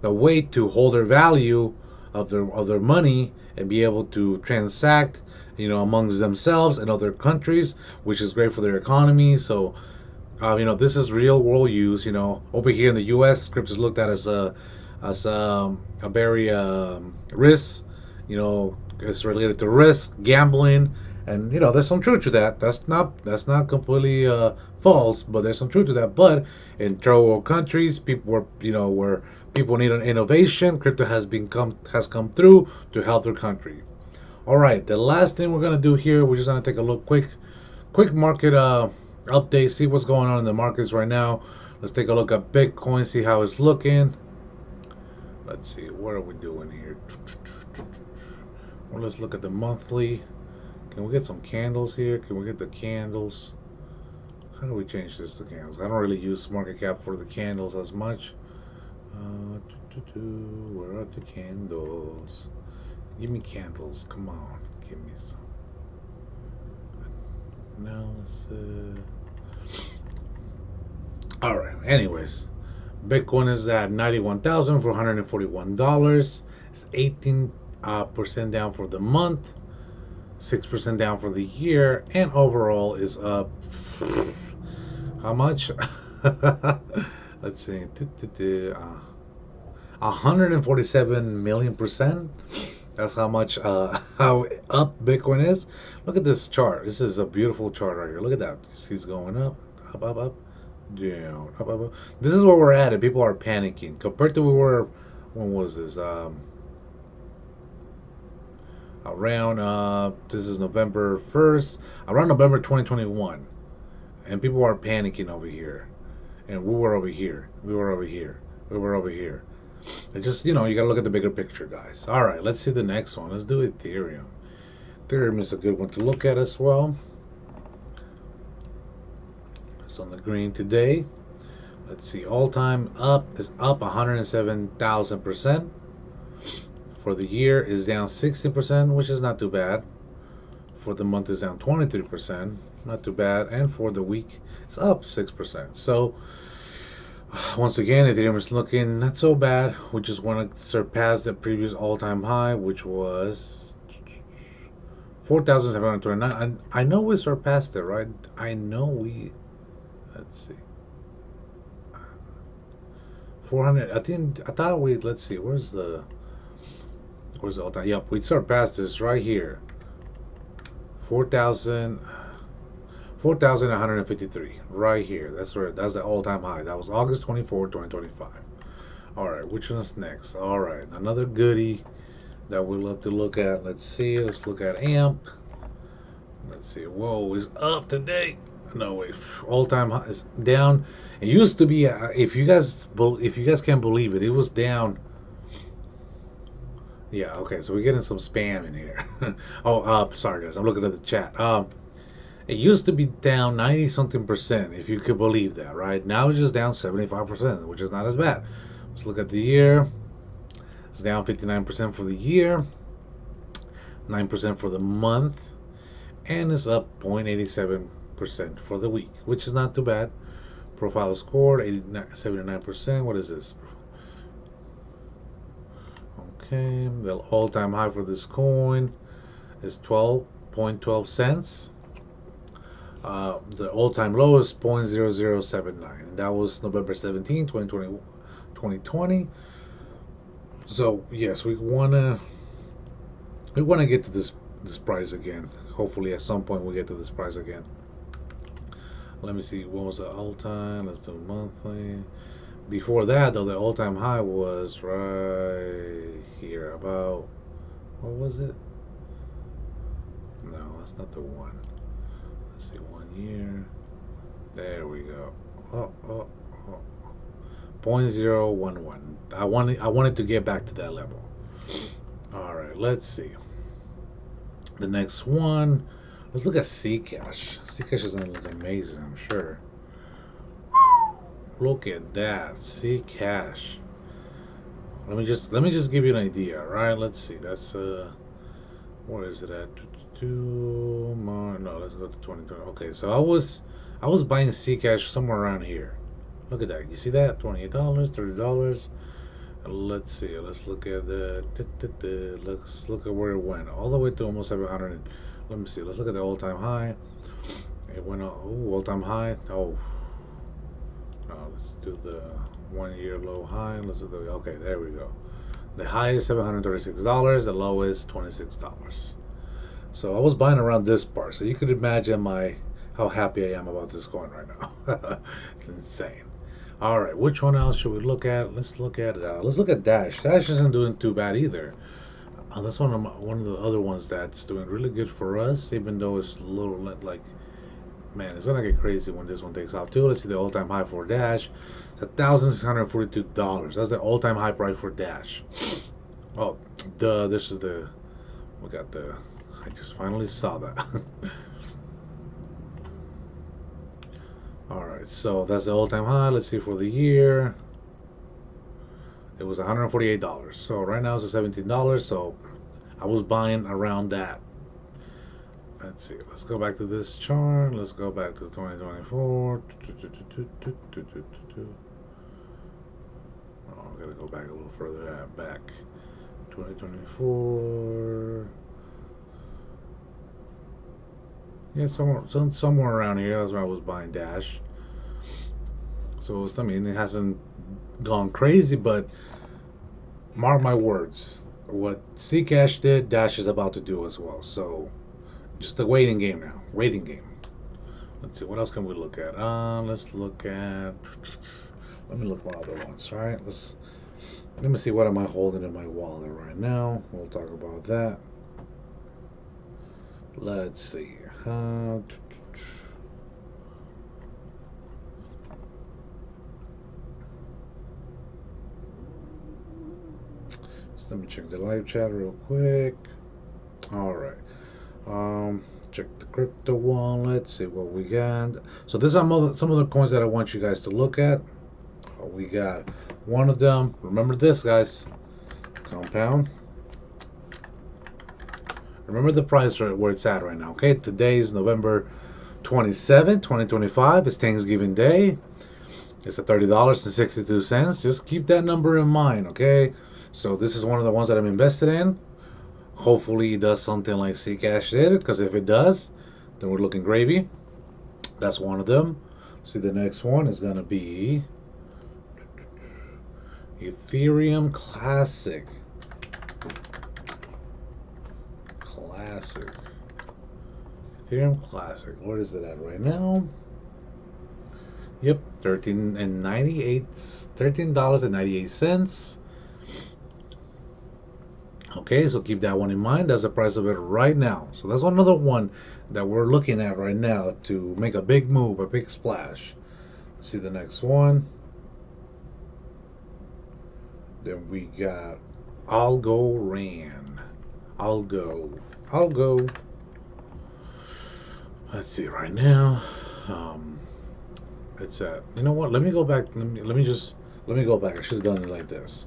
way to hold their value of their money and be able to transact, amongst themselves and other countries, which is great for their economy. So, this is real world use. Over here in the U.S., crypto is looked at as a very risk. It's related to risk, gambling, and there's some truth to that. That's not completely false, but there's some truth to that. But in third world countries, people where people need an innovation, crypto has come through to help their country. All right, the last thing we're gonna do here, we're just gonna take a look, quick market update, see what's going on in the markets right now. Let's take a look at Bitcoin, see how it's looking. Let's see, what are we doing here? Well, let's look at the monthly. Can we get some candles here? Can we get the candles? How do we change this to candles? I don't really use market cap for the candles as much. Where are the candles? Give me candles. Come on, give me some. Now let's. All right. Anyways, Bitcoin is at $91,441. It's 18% down for the month, 6% down for the year, and overall is up. How much? Let's see. 147 million %. That's how much how up Bitcoin is. Look at this chart. This is a beautiful chart right here. Look at that. You see it's going up, up, up, up, down, up, up, up. This is where we're at, and people are panicking compared to where we were. When was this? Around this is November 1st, around November 2021, and people are panicking over here, and we were over here. We were over here. We were over here. It just, you gotta look at the bigger picture, guys. All right, let's see the next one. Let's do Ethereum. Ethereum is a good one to look at as well. It's on the green today. Let's see, all-time up is up 107,000%. For the year is down 60%, which is not too bad. For the month is down 23%, not too bad. And for the week, it's up 6%. So once again, Ethereum is looking not so bad. We just want to surpass the previous all-time high, which was 4,729. I know we surpassed it, right? I know we. Let's see. 400. I thought we. Let's see. Where's the all-time? Yep, we surpassed this right here. 4,153 right here. That's the all-time high. That was August 24, 2025. All right, which one's next? All right, another goodie that we love to look at. Let's see. Let's look at AMP. Let's see. Whoa, it's up today. No wait, all-time high is down. It used to be. If you guys can't believe it, it was down. Yeah, okay, so we're getting some spam in here. Oh, sorry guys, I'm looking at the chat. It used to be down 90 something %, if you could believe that, right? Now it's just down 75%, which is not as bad. Let's look at the year. It's down 59% for the year, 9% for the month, and it's up 0.87% for the week, which is not too bad. Profile scored 79%. What is this? Okay, the all-time high for this coin is 12.12 cents. The all-time low is 0.0079, and that was November 17, 2020. So yes, we wanna get to this price again. Hopefully, at some point, we get to this price again. Let me see. What was the all-time? Let's do monthly. Before that, though, the all-time high was right here. About, what was it? No, that's not the one. Let's see, 1 year. There we go. 0.011. I wanted to get back to that level. All right. right, let's see. The next one, let's look at Zcash. Zcash is gonna look amazing, I'm sure. Look at that, Zcash. Let me just give you an idea, right? Let's see. That's what is it at? No, let's go to 2020. Okay, so I was buying Zcash somewhere around here. Look at that. You see that? $28, $30. Let's see. Let's look at the. Let's look at where it went. All the way to almost 700. Let me see. Let's look at the all-time high. It went all-time high. Oh, no. Let's do the 1 year low high. Let's do the. Okay, there we go. The high is $736. The low is $26. So I was buying around this part. So you could imagine how happy I am about this coin right now. It's insane. All right, which one else should we look at? Let's look at Dash. Dash isn't doing too bad either. That's one of the other ones that's doing really good for us, even though it's a little like, man, it's gonna get crazy when this one takes off too. Let's see the all-time high for Dash. It's $1,642. That's the all-time high price for Dash. Oh, this is the. We got the. I just finally saw that. Alright, so that's the all-time high. Let's see for the year. It was $148. So right now it's $17. So I was buying around that. Let's see. Let's go back to this chart. Let's go back to 2024. Oh, I gotta go back a little further back. 2024. Yeah, somewhere around here. That's where I was buying Dash. So I mean, it hasn't gone crazy, but mark my words, what Zcash did, Dash is about to do as well. So just a waiting game now. Waiting game. Let's see, what else can we look at? Let's look at. Let me look at other ones. Right. Let me see what am I holding in my wallet right now. We'll talk about that. Let's see. Just let me check the live chat real quick. All right. Check the crypto one. Let's see what we got. So these are some of the coins that I want you guys to look at. We got one of them. Remember this, guys. Compound. Remember the price where it's at right now, okay? Today is November 27, 2025. It's Thanksgiving Day. It's at $30.62. Just keep that number in mind, okay? So this is one of the ones that I'm invested in. Hopefully it does something like Zcash did, because if it does, then we're looking gravy. That's one of them. See, the next one is going to be Ethereum Classic. Ethereum Classic. What is it at right now? Yep, $13.98. Okay, so keep that one in mind. That's the price of it right now. So that's another one that we're looking at right now to make a big move, a big splash. Let's see the next one. Then we got Algorand. Algo. Let's see right now. It's at. You know what? Let me go back. Let me go back. I should have done it like this.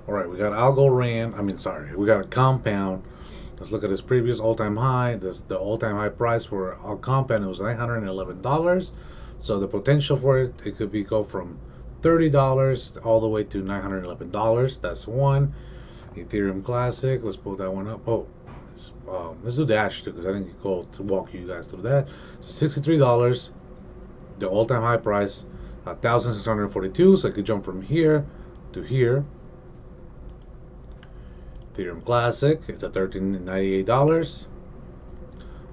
All right, we got Algorand. We got a compound. Let's look at this previous all-time high. The all-time high price for a compound, it was $911. So the potential for it could go from $30 all the way to $911. That's one. Ethereum Classic. Let's pull that one up. Oh, let's do Dash too, because I didn't go to walk you guys through that. $63. The all-time high price, 1,642. So I could jump from here to here. Ethereum Classic, it's at $13.98.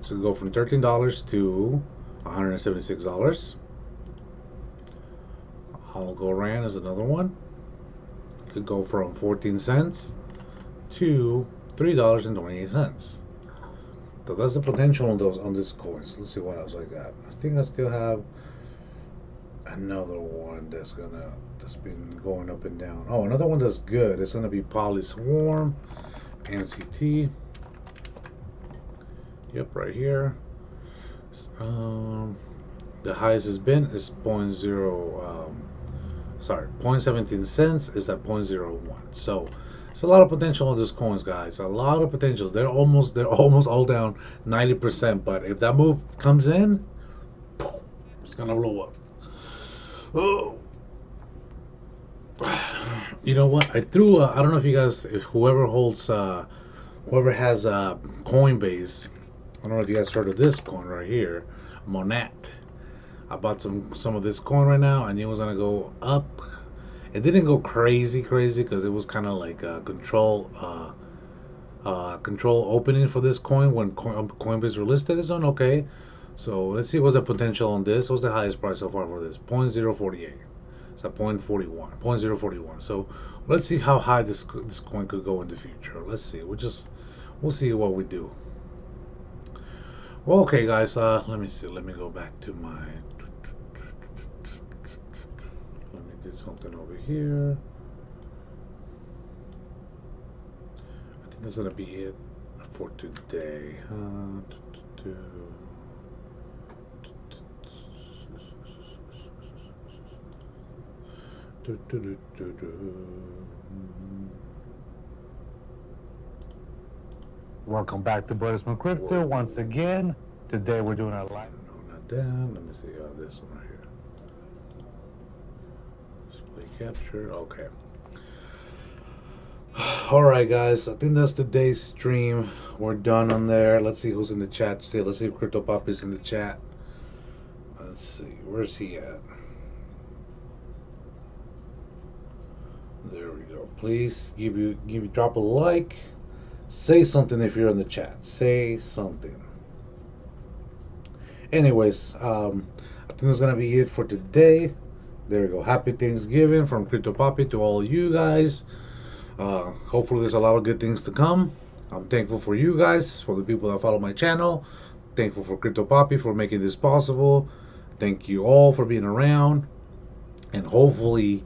So go from $13 to $176. Algorand is another one. Could go from 14 cents to $3.28. So that's the potential on these coins. Let's see what else I got. I think I still have. another one that's been going up and down. Oh, another one that's good. It's gonna be Polyswarm, NCT. Yep, right here. The highest has been is 0.17 cents is at 0.01. So it's a lot of potential on these coins, guys. A lot of potential. They're almost all down 90%. But if that move comes in, it's gonna blow up. Oh, you know what? I threw. I don't know if you guys, if whoever has Coinbase. I don't know if you guys heard of this coin right here, Monat. I bought some of this coin right now. I knew it was gonna go up. It didn't go crazy because it was kind of like a control opening for this coin when Coinbase were listed. It's on okay. So let's see what's the potential on this. What's the highest price so far for this? 0.048. It's at 0.41. 0.041. So let's see how high this coin could go in the future. Let's see. We'll see what we do. Well, okay, guys. Let me see. Let me go back to my. Let me do something over here. I think that's gonna be it for today. Welcome back to Brothers from Crypto. Once again, today we're doing a live. No, not that. Let me see this one right here. Display capture. Okay. All right, guys. I think that's today's stream. We're done on there. Let's see who's in the chat still. Let's see if Crypto Pop is in the chat. Let's see. Where's he at? There we go. Please drop a like. Say something if you're in the chat. Say something. Anyways, I think that's gonna be it for today. There we go. Happy Thanksgiving from Crypto Poppy to all you guys. Hopefully there's a lot of good things to come. I'm thankful for you guys, for the people that follow my channel. Thankful for Crypto Poppy for making this possible. Thank you all for being around. And hopefully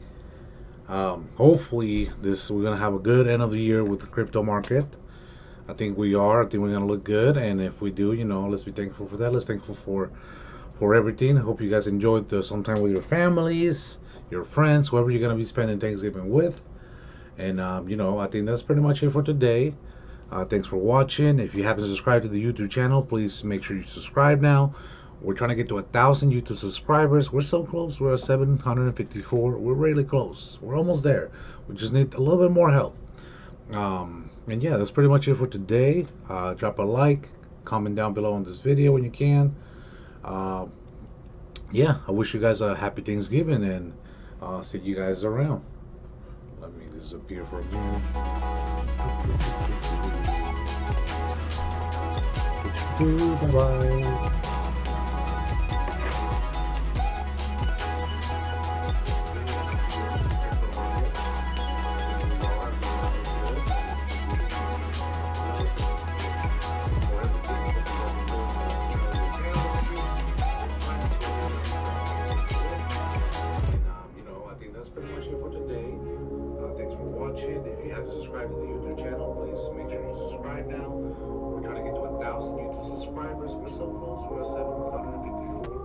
we're gonna have a good end of the year with the crypto market. I think we are. I think we're gonna look good, and if we do, let's be thankful for that. Let's be thankful for everything. I hope you guys enjoyed some time with your families, your friends, whoever you're gonna be spending Thanksgiving with. And I think that's pretty much it for today. Thanks for watching. If you haven't subscribed to the YouTube channel, please make sure you subscribe now. We're trying to get to 1,000 YouTube subscribers. We're so close. We're at 754. We're really close. We're almost there. We just need a little bit more help. And yeah, that's pretty much it for today. Drop a like, comment down below on this video when you can. Yeah, I wish you guys a happy Thanksgiving, and see you guys around. Let me disappear for a minute. Bye-bye. Subscribe to the YouTube channel. Please make sure you subscribe now. We're trying to get to 1,000 YouTube subscribers. We're so close. We're at 754.